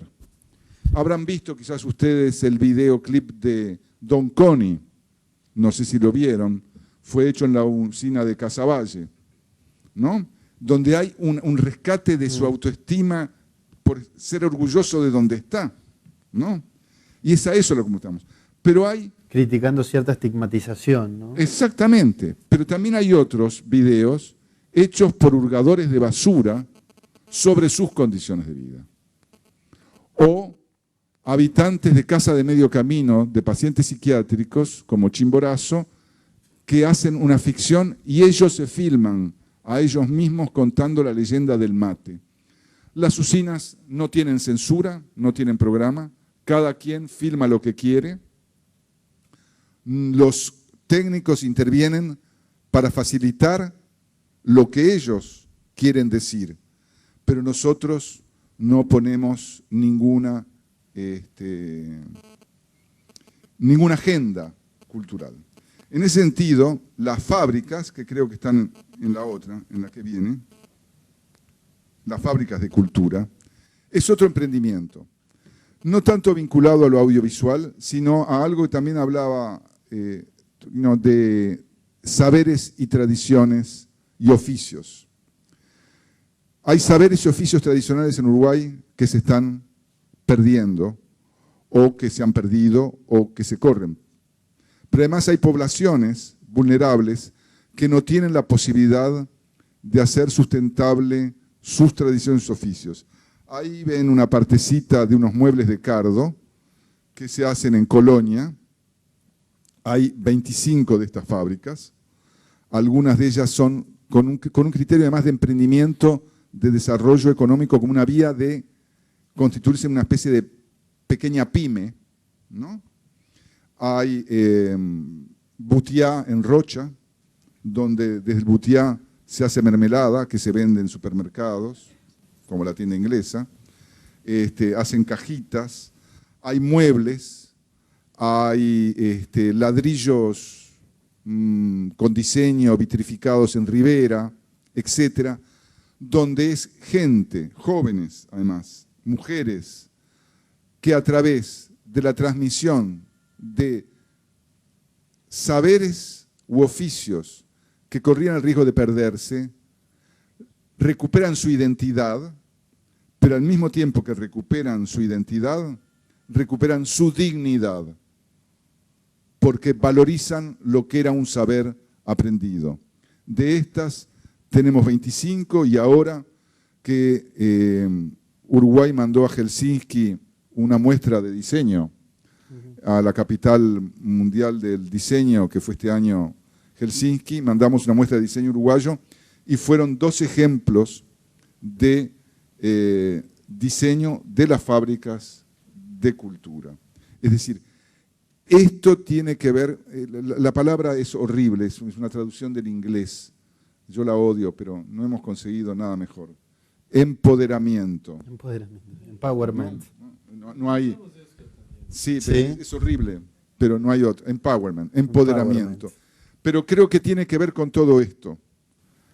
Habrán visto quizás ustedes el videoclip de Don Connie, no sé si lo vieron, fue hecho en la usina de Casaballe, ¿no? Donde hay un rescate de su autoestima por ser orgulloso de donde está, ¿no? Y es a eso lo que estamos. Pero hay... Criticando cierta estigmatización, ¿no? Exactamente, pero también hay otros videos hechos por hurgadores de basura sobre sus condiciones de vida. O habitantes de casa de medio camino, de pacientes psiquiátricos, como Chimborazo, que hacen una ficción y ellos se filman a ellos mismos contando la leyenda del mate. Las usinas no tienen censura, no tienen programa, cada quien filma lo que quiere. Los técnicos intervienen para facilitar lo que ellos quieren decir, pero nosotros no ponemos ninguna agenda cultural. En ese sentido, las fábricas, que creo que están en la otra, en la que viene, las fábricas de cultura, es otro emprendimiento. No tanto vinculado a lo audiovisual, sino a algo que también hablaba de saberes y tradiciones y oficios. Hay saberes y oficios tradicionales en Uruguay que se están perdiendo, o que se han perdido, o que se corren. Pero además hay poblaciones vulnerables que no tienen la posibilidad de hacer sustentable sus tradiciones y oficios. Ahí ven una partecita de unos muebles de cardo que se hacen en Colonia. Hay 25 de estas fábricas. Algunas de ellas son con un criterio además de emprendimiento, de desarrollo económico, como una vía de constituirse en una especie de pequeña pyme, ¿no? Hay Butiá en Rocha, donde desde el Butiá se hace mermelada que se vende en supermercados, como la tienda inglesa. Hacen cajitas, hay muebles, hay ladrillos con diseño vitrificados en Rivera, etcétera, donde es gente, jóvenes además, mujeres, que a través de la transmisión de saberes u oficios que corrían el riesgo de perderse, recuperan su identidad, pero al mismo tiempo que recuperan su identidad, recuperan su dignidad, porque valorizan lo que era un saber aprendido. De estas tenemos 25 y ahora que Uruguay mandó a Helsinki una muestra de diseño a la capital mundial del diseño, que fue este año Helsinki, mandamos una muestra de diseño uruguayo y fueron 2 ejemplos de diseño de las fábricas de cultura. Es decir, esto tiene que ver, la palabra es horrible, es una traducción del inglés, yo la odio, pero no hemos conseguido nada mejor. Empoderamiento. Empoderamiento, empowerment. No hay... Sí, Sí. es horrible, pero no hay otro. Empowerment, empoderamiento. Pero creo que tiene que ver con todo esto.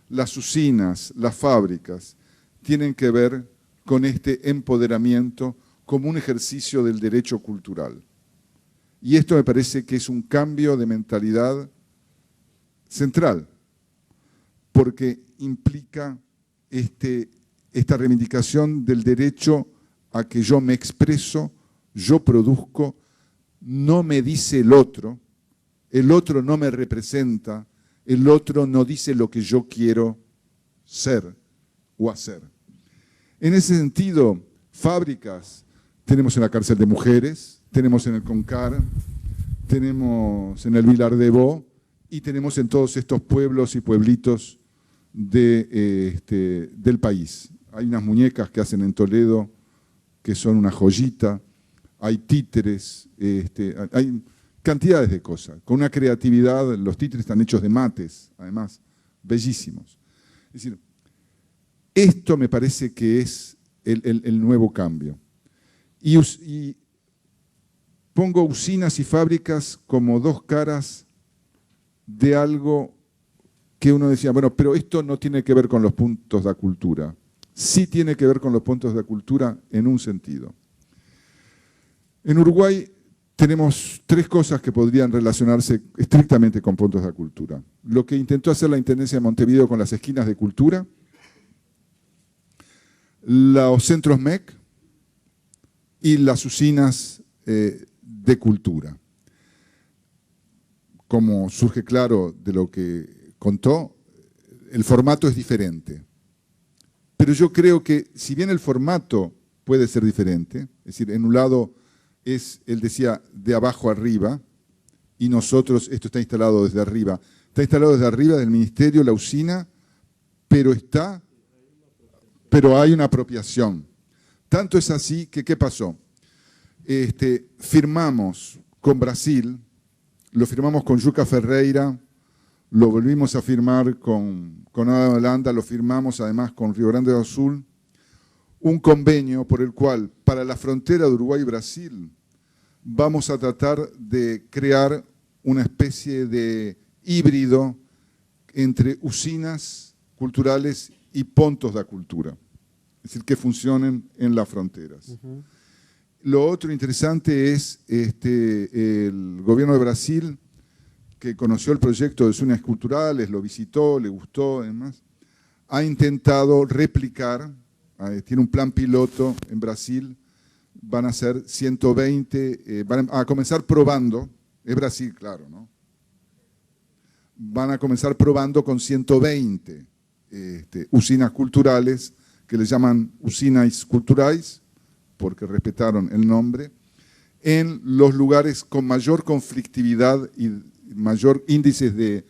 Las usinas, las fábricas, tienen que ver con este empoderamiento como un ejercicio del derecho cultural. Y esto me parece que es un cambio de mentalidad central, porque implica esta reivindicación del derecho a que yo me expreso, yo produzco, no me dice el otro no me representa, el otro no dice lo que yo quiero ser o hacer. En ese sentido, fábricas tenemos en la cárcel de mujeres, tenemos en el Concar, tenemos en el Vilar de Bo y tenemos en todos estos pueblos y pueblitos del país. Hay unas muñecas que hacen en Toledo que son una joyita, hay títeres, hay cantidades de cosas. Con una creatividad, los títeres están hechos de mates, además, bellísimos. Es decir, esto me parece que es el nuevo cambio. Y pongo usinas y fábricas como 2 caras de algo que uno decía, bueno, pero esto no tiene que ver con los puntos de cultura. Sí tiene que ver con los puntos de cultura en un sentido. En Uruguay tenemos 3 cosas que podrían relacionarse estrictamente con puntos de cultura. Lo que intentó hacer la Intendencia de Montevideo con las esquinas de cultura, los centros MEC y las usinas de cultura. Como surge claro de lo que contó, el formato es diferente. Pero yo creo que si bien el formato puede ser diferente, es decir, en un lado es, él decía, de abajo arriba, y nosotros, esto está instalado desde arriba. Está instalado desde arriba del ministerio, la usina, pero hay una apropiación. Tanto es así que, ¿qué pasó? Firmamos con Brasil, lo firmamos con Juca Ferreira, lo volvimos a firmar con Nueva Holanda, lo firmamos además con Río Grande do Sul, un convenio por el cual para la frontera de Uruguay y Brasil vamos a tratar de crear una especie de híbrido entre usinas culturales y puntos de cultura, es decir, que funcionen en las fronteras. Lo otro interesante es el gobierno de Brasil, que conoció el proyecto de usinas culturales, lo visitó, le gustó, además, ha intentado replicar, tiene un plan piloto en Brasil, van a ser 120, van a comenzar probando, es Brasil, claro, ¿no? Van a comenzar probando con 120 usinas culturales, que le llaman usinas culturais, porque respetaron el nombre, en los lugares con mayor conflictividad y mayor índices de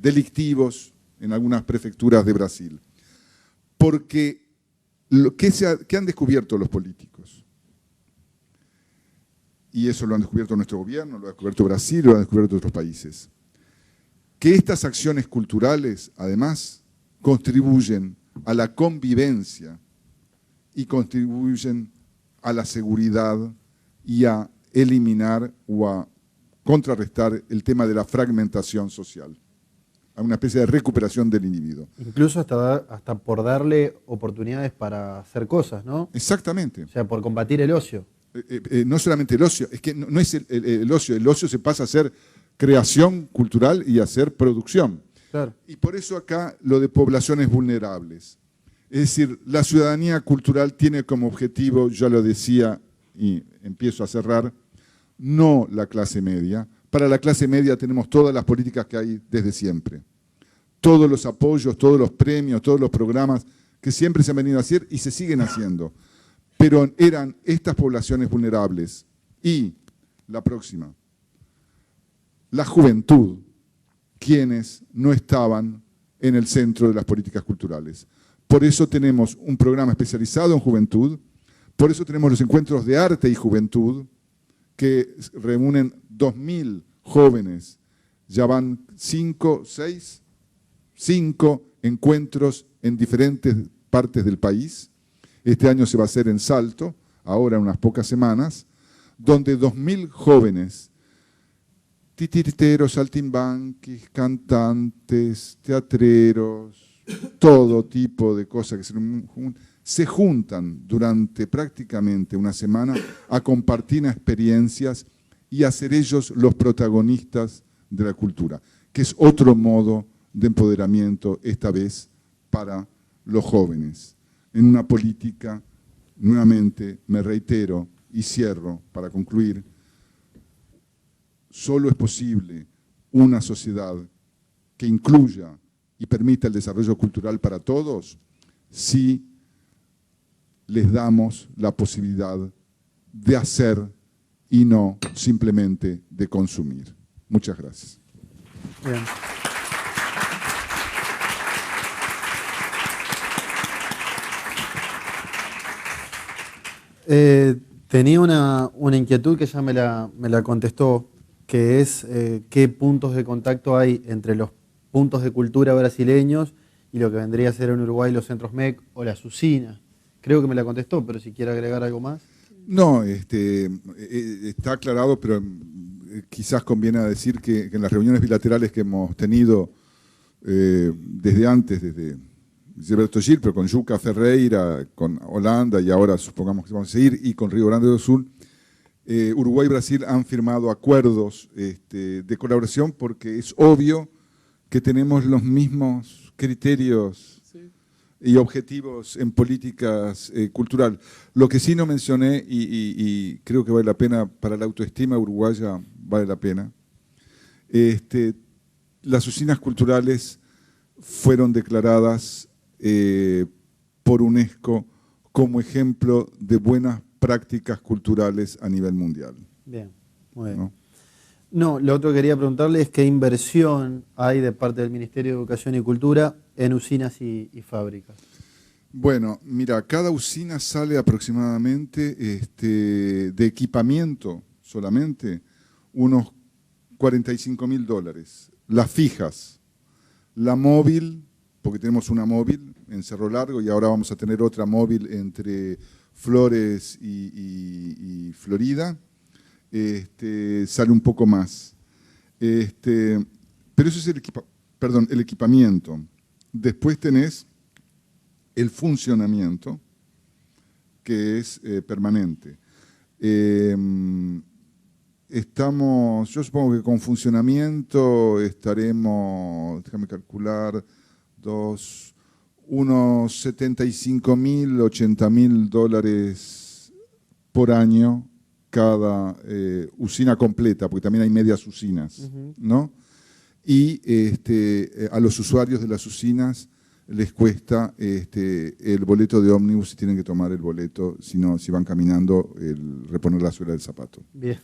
delictivos en algunas prefecturas de Brasil. Porque, ¿qué han descubierto los políticos? Y eso lo han descubierto nuestro gobierno, lo ha descubierto Brasil, lo han descubierto otros países. Que estas acciones culturales, además, contribuyen a la convivencia y contribuyen a la seguridad y a eliminar o a contrarrestar el tema de la fragmentación social, a una especie de recuperación del individuo. Incluso hasta por darle oportunidades para hacer cosas, ¿no? Exactamente. O sea, por combatir el ocio. No solamente el ocio, es que no es el ocio se pasa a ser creación cultural y a ser producción. Claro. Y por eso acá lo de poblaciones vulnerables. Es decir, la ciudadanía cultural tiene como objetivo, ya lo decía y empiezo a cerrar, no la clase media. Para la clase media tenemos todas las políticas que hay desde siempre. Todos los apoyos, todos los premios, todos los programas que siempre se han venido a hacer y se siguen haciendo. Pero eran estas poblaciones vulnerables. Y la próxima, la juventud, quienes no estaban en el centro de las políticas culturales. Por eso tenemos un programa especializado en juventud, por eso tenemos los encuentros de arte y juventud, que reúnen 2.000 jóvenes, ya van 5 encuentros en diferentes partes del país. Este año se va a hacer en Salto, ahora en unas pocas semanas, donde 2.000 jóvenes, titiriteros, saltimbanquis, cantantes, teatreros, todo tipo de cosas que se juntan durante prácticamente una semana a compartir experiencias y a ser ellos los protagonistas de la cultura, que es otro modo de empoderamiento, esta vez para los jóvenes. En una política, nuevamente me reitero y cierro para concluir, solo es posible una sociedad que incluya y permita el desarrollo cultural para todos si les damos la posibilidad de hacer y no simplemente de consumir. Muchas gracias. Bien. Tenía una inquietud que ya me la contestó, que es qué puntos de contacto hay entre los puntos de cultura brasileños y lo que vendría a ser en Uruguay los centros MEC o las usinas. Creo que me la contestó, pero si quiere agregar algo más. No, está aclarado, pero quizás conviene decir que en las reuniones bilaterales que hemos tenido desde antes, desde Gilberto Gil, pero con Juca Ferreira, con Holanda y ahora supongamos que vamos a seguir, y con Río Grande do Sul, Uruguay y Brasil han firmado acuerdos de colaboración porque es obvio que tenemos los mismos criterios y objetivos en políticas cultural. Lo que sí no mencioné, y creo que vale la pena, para la autoestima uruguaya vale la pena, las usinas culturales fueron declaradas por UNESCO como ejemplo de buenas prácticas culturales a nivel mundial. Bien, muy bien. No, lo otro que quería preguntarle es qué inversión hay de parte del Ministerio de Educación y Cultura en usinas y fábricas. Bueno, mira, cada usina sale aproximadamente de equipamiento solamente unos $45.000. Las fijas, la móvil, porque tenemos una móvil en Cerro Largo y ahora vamos a tener otra móvil entre Flores y Florida, sale un poco más. Pero eso es el equipamiento. Después tenés el funcionamiento, que es permanente. Yo supongo que con funcionamiento estaremos, déjame calcular, unos $75.000, $80.000 por año cada usina completa, porque también hay medias usinas, ¿no? Y a los usuarios de las usinas les cuesta el boleto de ómnibus si tienen que tomar el boleto, si van caminando, reponer la suela del zapato. Bien.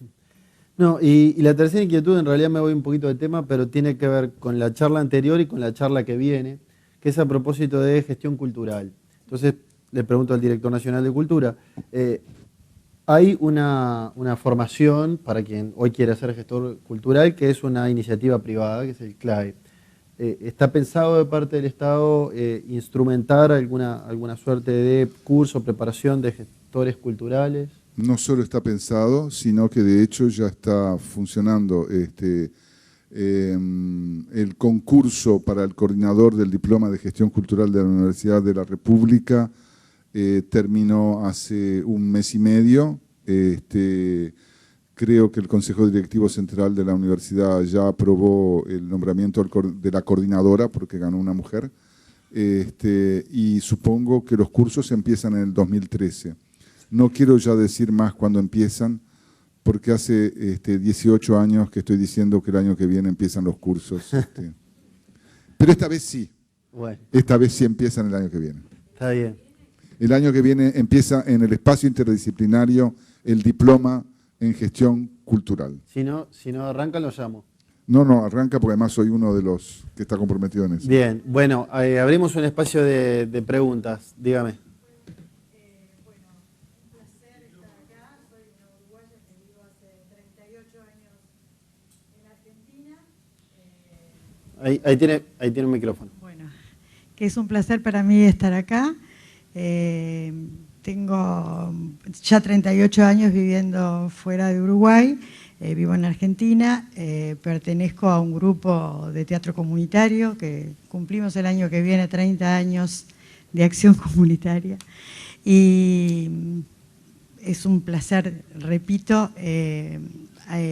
No, y la tercera inquietud, en realidad me voy un poquito de tema, pero tiene que ver con la charla anterior y con la charla que viene, que es a propósito de gestión cultural. Entonces, le pregunto al director nacional de Cultura, hay una formación para quien hoy quiere ser gestor cultural, que es una iniciativa privada, que es el CLAE. ¿Está pensado de parte del Estado instrumentar alguna suerte de curso, preparación de gestores culturales? No solo está pensado, sino que de hecho ya está funcionando el concurso para el coordinador del Diploma de Gestión Cultural de la Universidad de la República. Terminó hace un mes y medio. Creo que el Consejo Directivo Central de la universidad ya aprobó el nombramiento de la coordinadora porque ganó una mujer. Y supongo que los cursos empiezan en el 2013. No quiero ya decir más cuándo empiezan, porque hace 18 años que estoy diciendo que el año que viene empiezan los cursos. Pero esta vez sí. Bueno. Esta vez sí empiezan el año que viene. Está bien. El año que viene empieza en el espacio interdisciplinario el diploma en gestión cultural. Si no arrancan, lo llamo. No, arranca porque además soy uno de los que está comprometido en eso. Bien, bueno, abrimos un espacio de preguntas. Dígame. Bueno, un placer estar acá. Soy una uruguaya que vivo hace 38 años en Argentina. Ahí tiene un micrófono. Bueno, que es un placer para mí estar acá. Tengo ya 38 años viviendo fuera de Uruguay. Vivo en Argentina, pertenezco a un grupo de teatro comunitario que cumplimos el año que viene 30 años de acción comunitaria y es un placer, repito,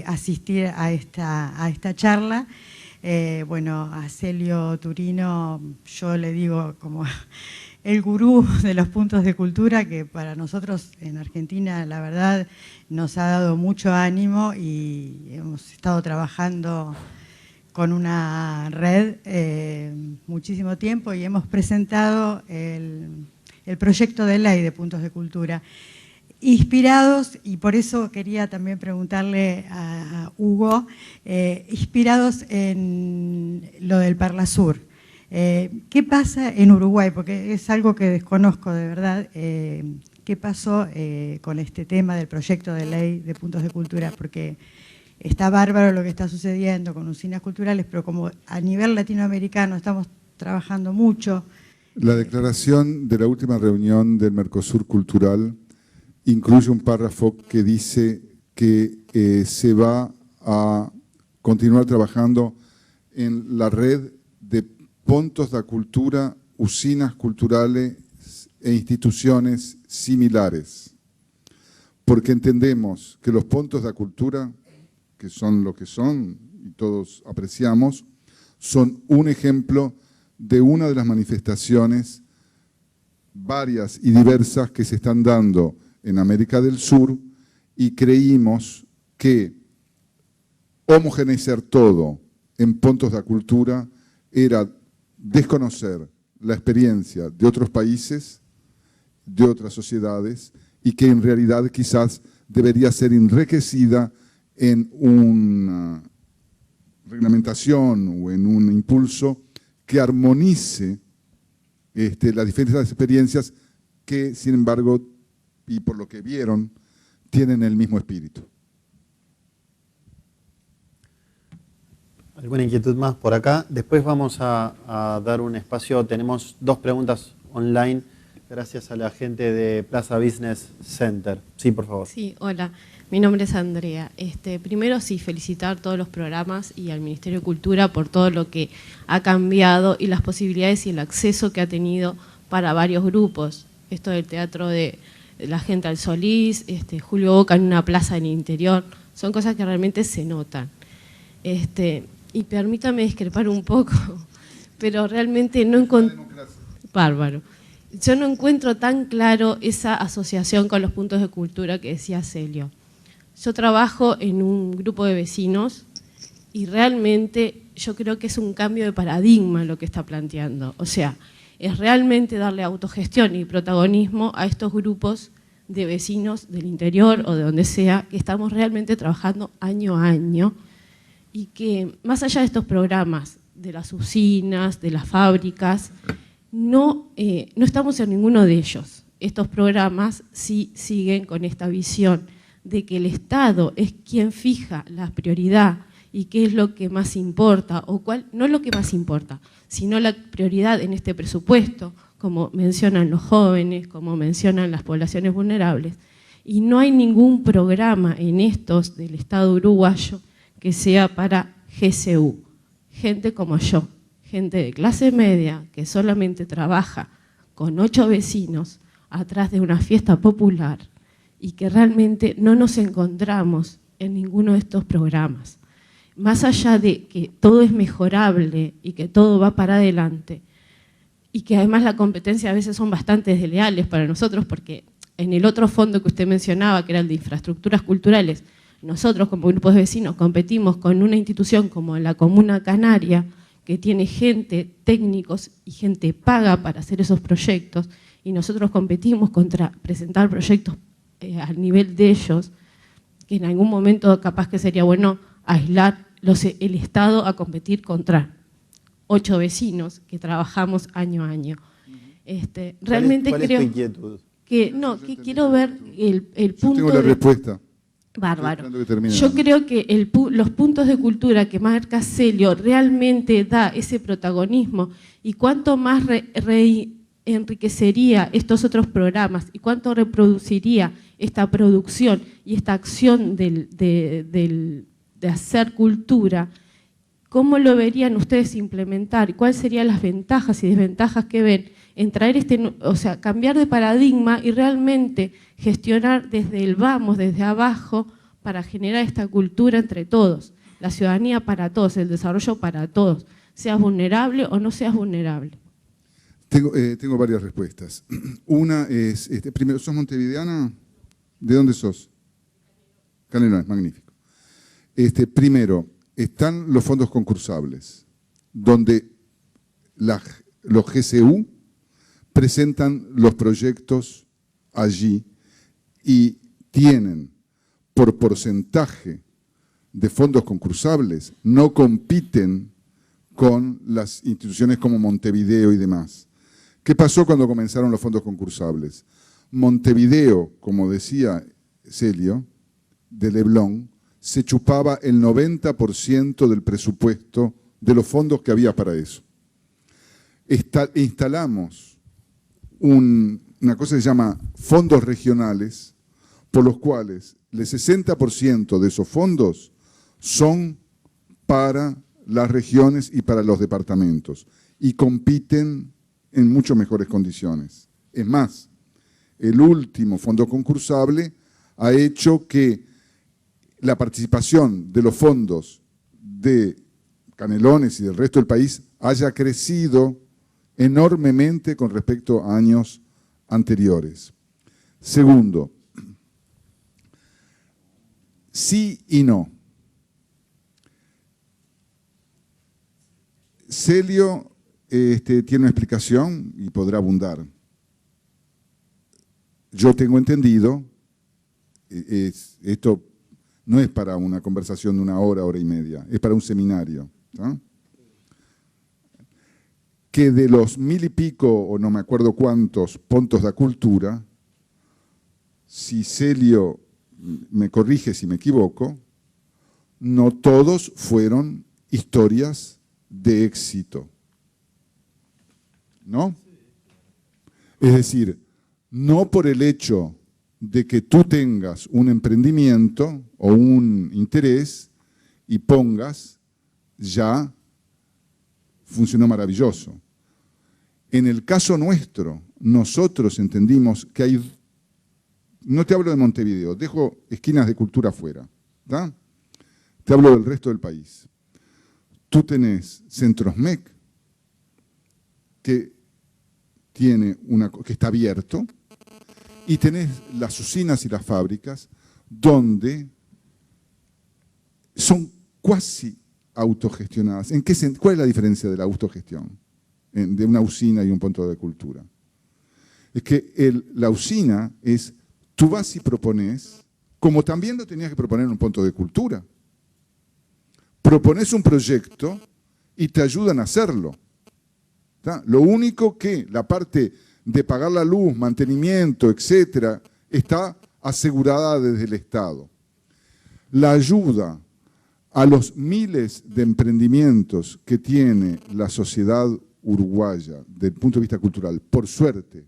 asistir a esta charla. Bueno, a Celio Turino yo le digo como el gurú de los puntos de cultura, que para nosotros en Argentina la verdad nos ha dado mucho ánimo y hemos estado trabajando con una red muchísimo tiempo y hemos presentado el proyecto de ley de puntos de cultura. Inspirados, y por eso quería también preguntarle a Hugo, inspirados en lo del Parlasur. ¿Qué pasa en Uruguay? Porque es algo que desconozco de verdad. ¿Qué pasó con este tema del proyecto de ley de puntos de cultura? Porque está bárbaro lo que está sucediendo con usinas culturales, pero como a nivel latinoamericano estamos trabajando mucho. La declaración de la última reunión del Mercosur Cultural incluye un párrafo que dice que se va a continuar trabajando en la red de puntos de cultura, usinas culturales e instituciones similares, porque entendemos que los puntos de cultura, que son lo que son y todos apreciamos, son un ejemplo de una de las manifestaciones varias y diversas que se están dando en América del Sur, y creímos que homogeneizar todo en puntos de cultura era desconocer la experiencia de otros países, de otras sociedades, y que en realidad quizás debería ser enriquecida en una reglamentación o en un impulso que armonice las diferentes experiencias que, sin embargo, y por lo que vieron, tienen el mismo espíritu. ¿Alguna inquietud más por acá? Después vamos a dar un espacio, tenemos 2 preguntas online, gracias a la gente de Plaza Business Center. Sí, por favor. Sí, hola, mi nombre es Andrea. Primero sí, felicitar todos los programas y al Ministerio de Cultura por todo lo que ha cambiado y las posibilidades y el acceso que ha tenido para varios grupos. Esto del teatro de la gente al Solís, Julio Boca en una plaza en el interior, son cosas que realmente se notan. Y permítame discrepar un poco, pero realmente no encuentro... Bárbaro. Yo no encuentro tan claro esa asociación con los puntos de cultura que decía Celio. Yo trabajo en un grupo de vecinos y realmente yo creo que es un cambio de paradigma lo que está planteando. O sea, es realmente darle autogestión y protagonismo a estos grupos de vecinos del interior o de donde sea, que estamos realmente trabajando año a año, y que más allá de estos programas, de las usinas, de las fábricas, no estamos en ninguno de ellos. Estos programas sí siguen con esta visión de que el Estado es quien fija la prioridad y qué es lo que más importa, o cuál, no es lo que más importa, sino la prioridad en este presupuesto, como mencionan los jóvenes, como mencionan las poblaciones vulnerables, y no hay ningún programa en estos del Estado uruguayo que sea para GCU, gente como yo, gente de clase media que solamente trabaja con 8 vecinos atrás de una fiesta popular y que realmente no nos encontramos en ninguno de estos programas. Más allá de que todo es mejorable y que todo va para adelante, y que además la competencia a veces son bastante desleales para nosotros, porque en el otro fondo que usted mencionaba, que era el de infraestructuras culturales, nosotros como grupos de vecinos competimos con una institución como la Comuna Canaria, que tiene gente, técnicos y gente paga para hacer esos proyectos, y nosotros competimos contra presentar proyectos al nivel de ellos, que en algún momento capaz que sería bueno aislar el Estado a competir contra 8 vecinos que trabajamos año a año. Realmente ¿Cuál es creo tu inquietud? que quiero ver el punto. Yo tengo la respuesta. Bárbaro. Estoy esperando que termine. Yo creo que los puntos de cultura que marca Celio realmente da ese protagonismo, y cuánto más enriquecería estos otros programas y cuánto reproduciría esta producción y esta acción de hacer cultura. ¿Cómo lo verían ustedes implementar? ¿Cuáles serían las ventajas y desventajas que ven en traer cambiar de paradigma y realmente gestionar desde el vamos, desde abajo, para generar esta cultura entre todos, la ciudadanía para todos, el desarrollo para todos, seas vulnerable o no seas vulnerable? Tengo varias respuestas. Una es, primero, ¿sos montevideana? ¿De dónde sos? Canelones, magnífico. Primero, están los fondos concursables, donde los GCU presentan los proyectos allí y tienen por porcentaje de fondos concursables, no compiten con las instituciones como Montevideo y demás. ¿Qué pasó cuando comenzaron los fondos concursables? Montevideo, como decía Celio, de Leblon, se chupaba el 90% del presupuesto de los fondos que había para eso. Instalamos una cosa que se llama fondos regionales, por los cuales el 60% de esos fondos son para las regiones y para los departamentos, y compiten en mucho mejores condiciones. Es más, el último fondo concursable ha hecho que la participación de los fondos de Canelones y del resto del país haya crecido enormemente con respecto a años anteriores. Segundo, sí y no. Celio tiene una explicación y podrá abundar. Yo tengo entendido, esto no es para una conversación de una hora, hora y media, es para un seminario, ¿no? Que de los 1000 y pico, o no me acuerdo cuántos, puntos de cultura, si Celio me corrige si me equivoco, no todos fueron historias de éxito, ¿no? Es decir, no por el hecho de que tú tengas un emprendimiento o un interés y pongas, ya funcionó maravilloso. En el caso nuestro, nosotros entendimos que hay, no te hablo de Montevideo, dejo esquinas de cultura afuera, ¿tá? Te hablo del resto del país. Tú tenés Centros MEC, que está abierto, y tenés las usinas y las fábricas donde son cuasi autogestionadas. ¿Cuál es la diferencia de la autogestión de una usina y un punto de cultura? Es que la usina es, tú vas y propones, como también lo tenías que proponer en un punto de cultura. Propones un proyecto y te ayudan a hacerlo. ¿Tá? Lo único que la parte de pagar la luz, mantenimiento, etcétera, está asegurada desde el Estado. La ayuda a los miles de emprendimientos que tiene la sociedad uruguaya desde el punto de vista cultural, por suerte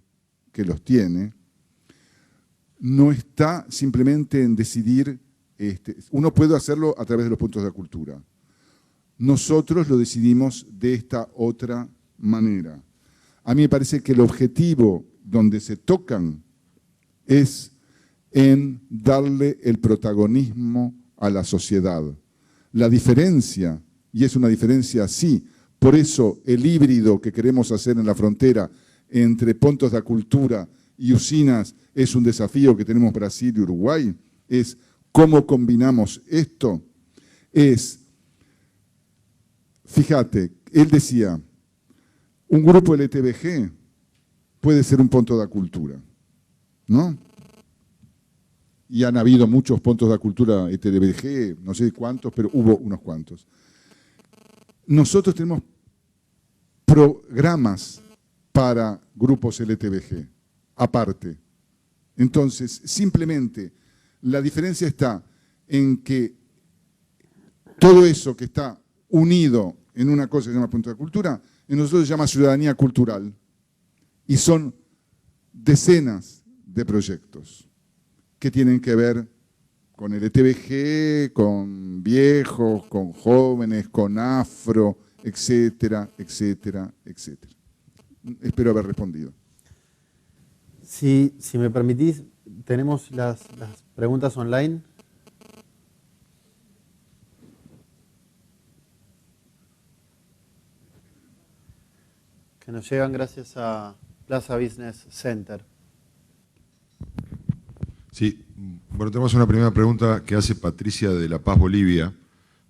que los tiene, no está simplemente en decidir, uno puede hacerlo a través de los puntos de cultura. Nosotros lo decidimos de esta otra manera. A mí me parece que el objetivo donde se tocan es en darle el protagonismo a la sociedad. La diferencia, y es una diferencia así, por eso el híbrido que queremos hacer en la frontera entre puntos de cultura y usinas es un desafío que tenemos Brasil y Uruguay, es cómo combinamos esto. Fíjate, él decía, un grupo LTBG puede ser un punto de cultura, ¿no? y han habido muchos puntos de cultura ETBG, no sé cuántos, pero hubo unos cuantos. Nosotros tenemos programas para grupos LTBG, aparte. Entonces, simplemente, la diferencia está en que todo eso que está unido en una cosa que se llama punto de cultura, en nosotros se llama ciudadanía cultural. Y son decenas de proyectos que tienen que ver con el ETBG, con viejos, con jóvenes, con afro, etcétera, etcétera, etcétera. Espero haber respondido. Si me permitís, tenemos las preguntas online. Que nos llegan gracias a Plaza Business Center. Sí, bueno, tenemos una primera pregunta que hace Patricia de La Paz, Bolivia.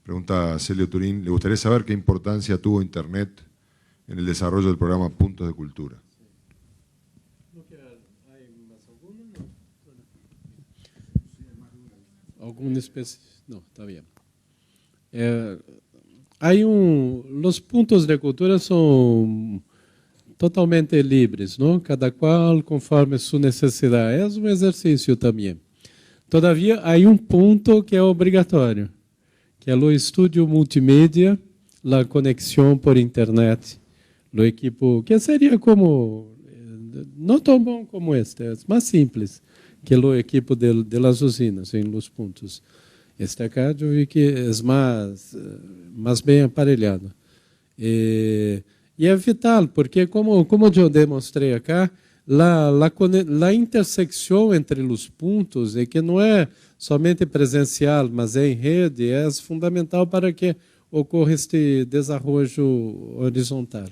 Pregunta a Celio Turín, le gustaría saber qué importancia tuvo Internet en el desarrollo del programa Puntos de Cultura. ¿Alguna especie? No, está bien. Los puntos de cultura son totalmente libres, ¿no? Cada cual conforme su necesidad. Es un ejercicio también. Todavía hay un punto que es obligatorio, que es el estudio multimedia, la conexión por internet, lo equipo, que sería como, no tan bom como este, es más simples que el equipo de las usinas en los puntos. Este acá yo vi que es más bien aparelhado. Y es vital, porque como yo demostré acá, la intersección entre los puntos, que no es somente presencial, mas en rede, es fundamental para que ocurra este desarrollo horizontal.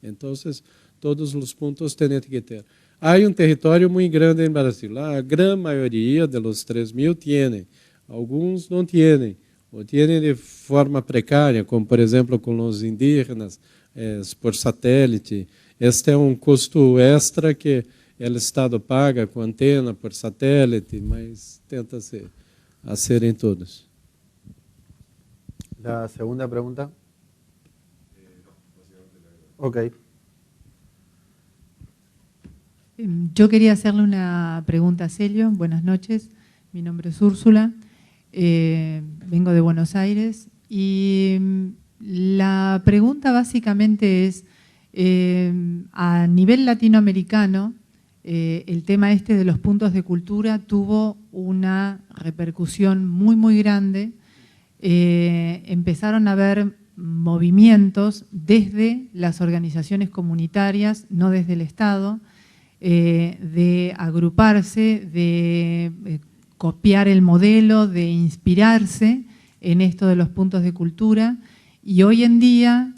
Entonces, todos os pontos têm que ter. Há um território muito grande em Brasil. A grande maioria de los 3.000 tem. Alguns não têm. Ou têm de forma precária, como, por exemplo, com os indígenas, por satélite. Este é um custo extra que o Estado paga com antena por satélite, mas tenta ser em todos. La segunda pregunta. Ok. Yo quería hacerle una pregunta a Celio. Buenas noches, mi nombre es Úrsula, vengo de Buenos Aires y la pregunta básicamente es, a nivel latinoamericano, el tema este de los puntos de cultura tuvo una repercusión muy grande. Empezaron a haber movimientos desde las organizaciones comunitarias, no desde el Estado, de agruparse, de copiar el modelo, de inspirarse en esto de los puntos de cultura. Y hoy en día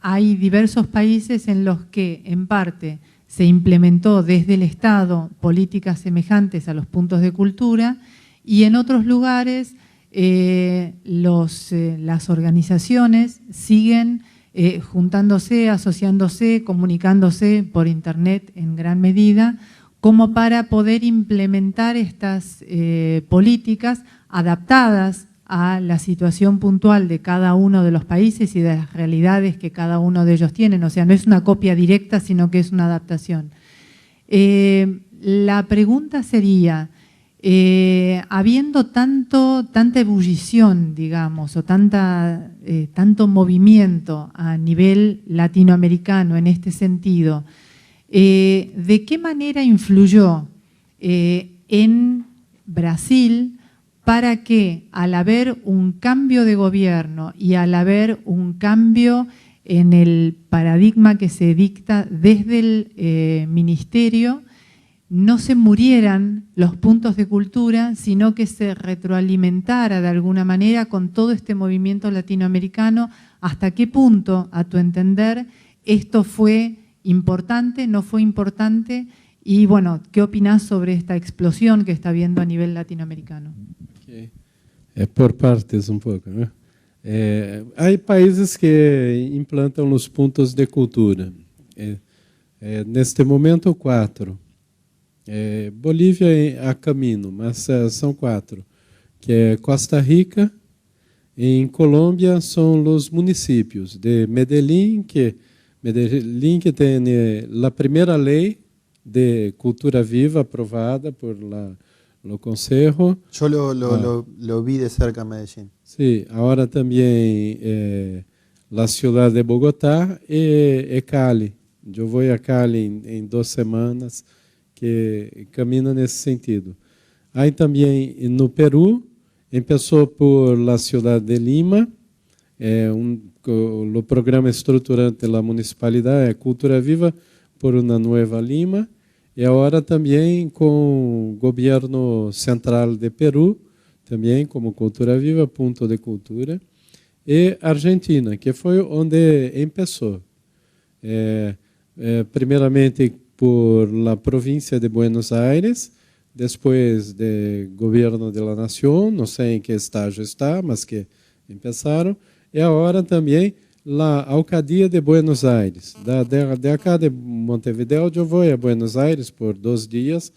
hay diversos países en los que, en parte, se implementó desde el Estado políticas semejantes a los puntos de cultura y en otros lugares las organizaciones siguen juntándose, asociándose, comunicándose por Internet en gran medida, como para poder implementar estas políticas adaptadas a la situación puntual de cada uno de los países y de las realidades que cada uno de ellos tienen. O sea, no es una copia directa, sino que es una adaptación. La pregunta sería, habiendo tanta ebullición, digamos, o tanto movimiento a nivel latinoamericano en este sentido, ¿de qué manera influyó en Brasil para que, al haber un cambio de gobierno y al haber un cambio en el paradigma que se dicta desde el ministerio, no se murieran los puntos de cultura, sino que se retroalimentara de alguna manera con todo este movimiento latinoamericano? ¿Hasta qué punto, a tu entender, esto fue importante, no fue importante? Y bueno, ¿qué opinás sobre esta explosión que está habiendo a nivel latinoamericano? Okay. Por partes um pouco, né? Há países que implantam os pontos de cultura. Neste momento, 4. Bolívia a caminho, mas são 4, que é Costa Rica. Em Colômbia são os municípios de Medellín que tem a primeira lei de cultura viva aprovada por o Conselho. Yo lo vi de cerca en Medellín. Sí, ahora también la ciudad de Bogotá y Cali. Yo voy a Cali en 2 semanas que camina en ese sentido. Hay también en Perú, empezó por la ciudad de Lima, o programa estruturante da municipalidade é Cultura Viva por uma Nova Lima, e agora também com o governo central de Peru, também como Cultura Viva, Ponto de Cultura, e Argentina, que foi onde começou. Primeiramente por la província de Buenos Aires, depois do governo da nação, não sei em que estágio está, mas que começaram, e agora também a alcadia de Buenos Aires. De acá de Montevideo, eu vou a Buenos Aires por 2 dias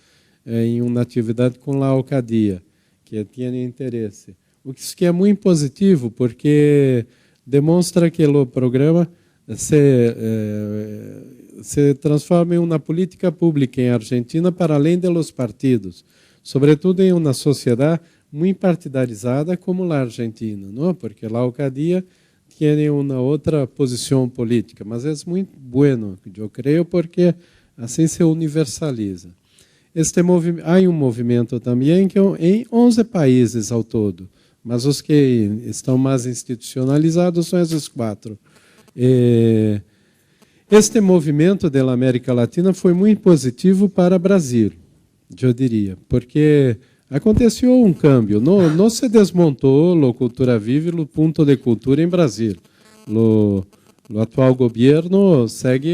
em uma atividade com a alcadia, que tem interesse. O que é muito positivo, porque demonstra que o programa se transforma em uma política pública em Argentina para além dos partidos, sobretudo em uma sociedade muito partidarizada como a Argentina, não? Porque a alcadia tem uma outra posição política, mas é muito bueno, eu creio, porque assim se universaliza. Há um movimento também que em 11 países ao todo, mas os que estão mais institucionalizados são esses 4. Este movimento da América Latina foi muito positivo para o Brasil, eu diria, porque aconteceu um câmbio, não se desmontou a Cultura Viva e o Ponto de Cultura em Brasil. O atual governo segue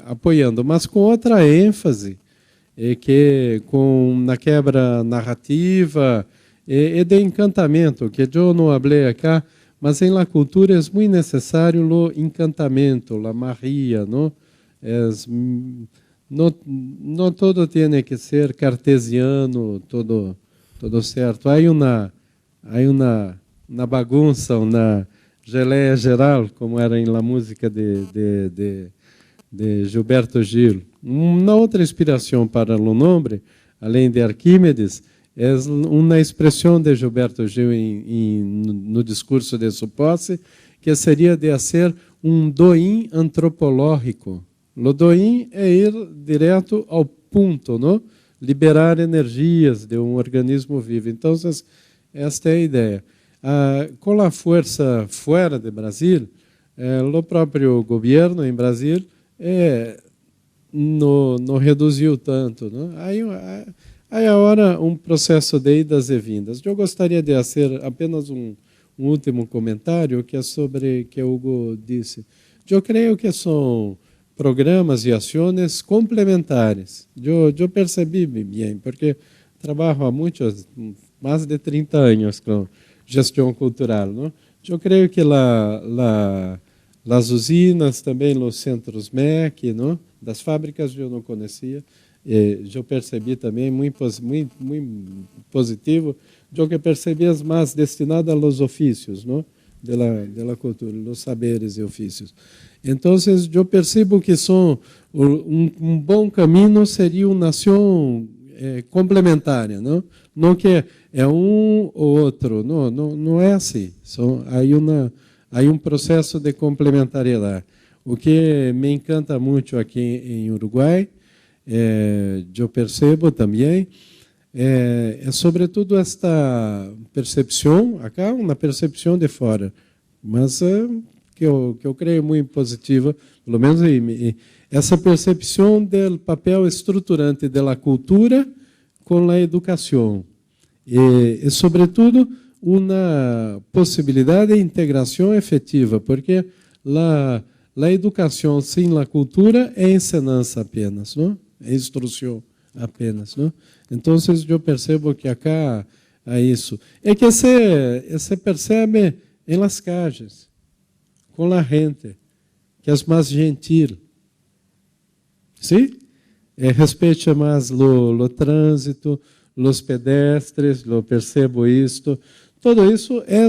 apoiando, mas com outra ênfase, que com na quebra narrativa e de encantamento, que eu não falei aqui, mas em la cultura é muito necessário o encantamento, a magia, não? Não todo tem que ser cartesiano, todo certo. Há uma bagunça, uma geleia geral, como era em la música de Gilberto Gil. Uma outra inspiração para o nome, além de Arquímedes, é uma expressão de Gilberto Gil no discurso de sua posse, que seria de ser um doim antropológico. O doim é ir direto ao ponto, não? Liberar energias de um organismo vivo. Então, esta é a ideia. Com a força fora do Brasil, o próprio governo em Brasil não reduziu tanto, não? Aí agora um processo de idas e vindas. Eu gostaria de fazer apenas um último comentário, que é sobre o que o Hugo disse. Eu creio que são programas e ações complementares. Eu percebi bem, porque trabalho há mais de 30 anos com gestão cultural, não? Eu creio que as usinas, também os centros MEC, não? Das fábricas eu não conhecia. Eu percebi também muito positivo, eu que percebi as mais destinadas aos ofícios, não? Da cultura, os saberes e ofícios. Então, eu percebo que são um bom caminho seria uma ação complementar, não? Não que é um ou outro, não é assim. Há um processo de complementariedade. O que me encanta muito aqui em Uruguai, eu percebo também, é sobretudo esta percepção, acá uma percepção de fora, mas que eu creio muito positiva, pelo menos essa percepção do papel estruturante da cultura com a educação e sobretudo uma possibilidade de integração efetiva, porque a educação sem a cultura é ensinança apenas, não? É instrução apenas, não? Então, eu percebo que acá há isso. É que se percebe em las calles, com a gente, que é mais gentil. Sim? respeite mais o trânsito, os pedestres, eu percebo isto. Todo isso é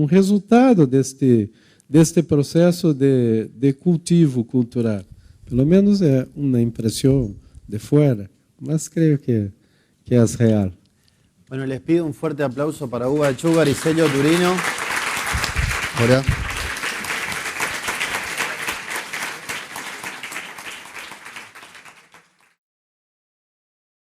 resultado deste processo de cultivo cultural. Pelo menos é uma impressão de fora, mas creio que é real. Bueno, les pido un fuerte aplauso para Hugo Achúcar y Celio Turino. Ahora.